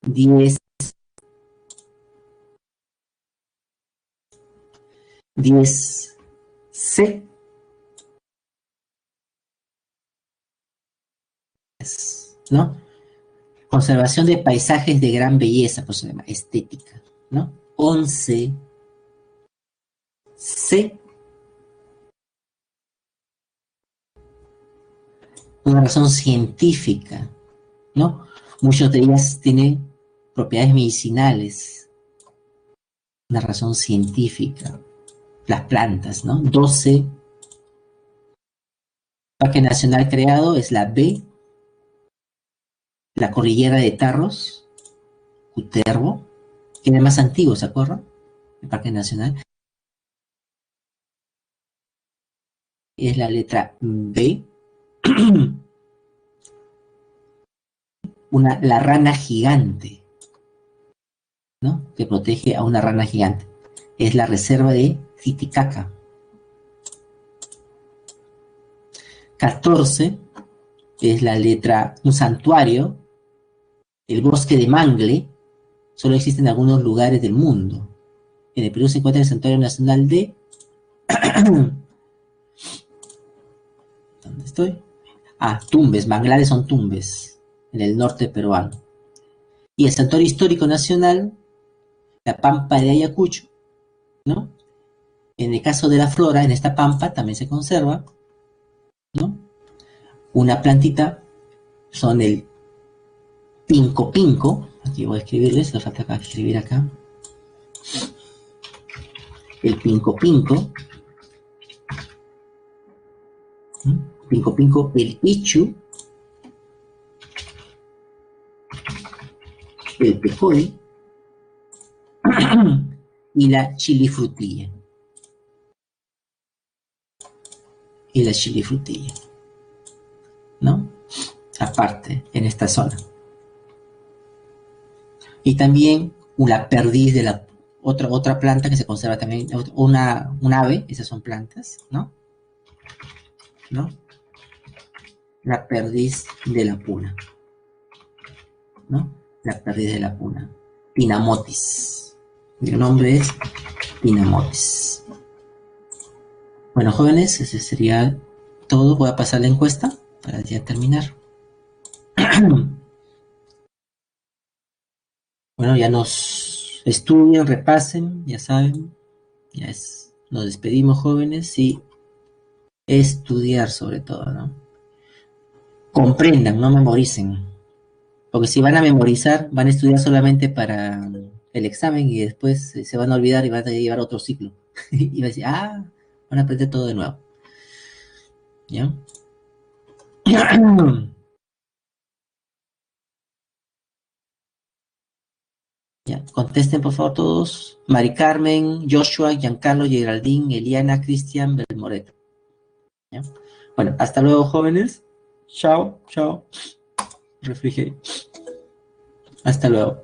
10, 10C, ¿no? Conservación de paisajes de gran belleza, pues se llama estética, ¿no? 11C, una razón científica, ¿no? Muchas de ellas tienen propiedades medicinales, una razón científica. Las plantas, ¿no? 12. Parque Nacional creado es la B, la Cordillera de Tarros, Cutervo, que es el más antiguo, ¿se acuerdan? El Parque Nacional. Es la letra B. La rana gigante, ¿no? Que protege a una rana gigante. Es la reserva de Titicaca. 14 es la letra, un santuario, el bosque de Mangle, solo existe en algunos lugares del mundo. En el Perú se encuentra el Santuario Nacional de... ¿Dónde estoy? Tumbes, manglares son tumbes, en el norte peruano. Y el Santuario Histórico Nacional, la Pampa de Ayacucho, ¿no? En el caso de la flora, en esta pampa también se conserva, ¿no? Una plantita, son el pinco pinco, aquí voy a escribirles, le falta escribir acá, el pinco pinco, pinco pinco, el ichu, el pecoy y la chilifrutilla. Y la chilifrutilla, ¿no? Aparte, en esta zona. Y también una perdiz de la otra planta que se conserva también, un ave, esas son plantas, ¿no? ¿No? La perdiz de la puna, ¿no? La perdiz de la puna. Pinamotis. Mi nombre es Pinamotis. Bueno, jóvenes, ese sería todo. Voy a pasar la encuesta para ya terminar. Bueno, ya nos estudien, repasen, ya saben. Nos despedimos, jóvenes, y estudiar sobre todo, ¿no? comprendan, no memoricen. Porque si van a memorizar, van a estudiar solamente para el examen y después se van a olvidar y van a llevar otro ciclo. Y van a decir, van a aprender todo de nuevo. ¿Ya? Ya, contesten por favor todos. Mari Carmen, Joshua, Giancarlo, Geraldine, Eliana, Cristian, Belmoret. ¿Ya? Bueno, hasta luego, jóvenes. Chao, chao. Refrigerio. Hasta luego.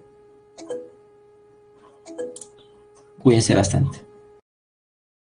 Cuídense bastante.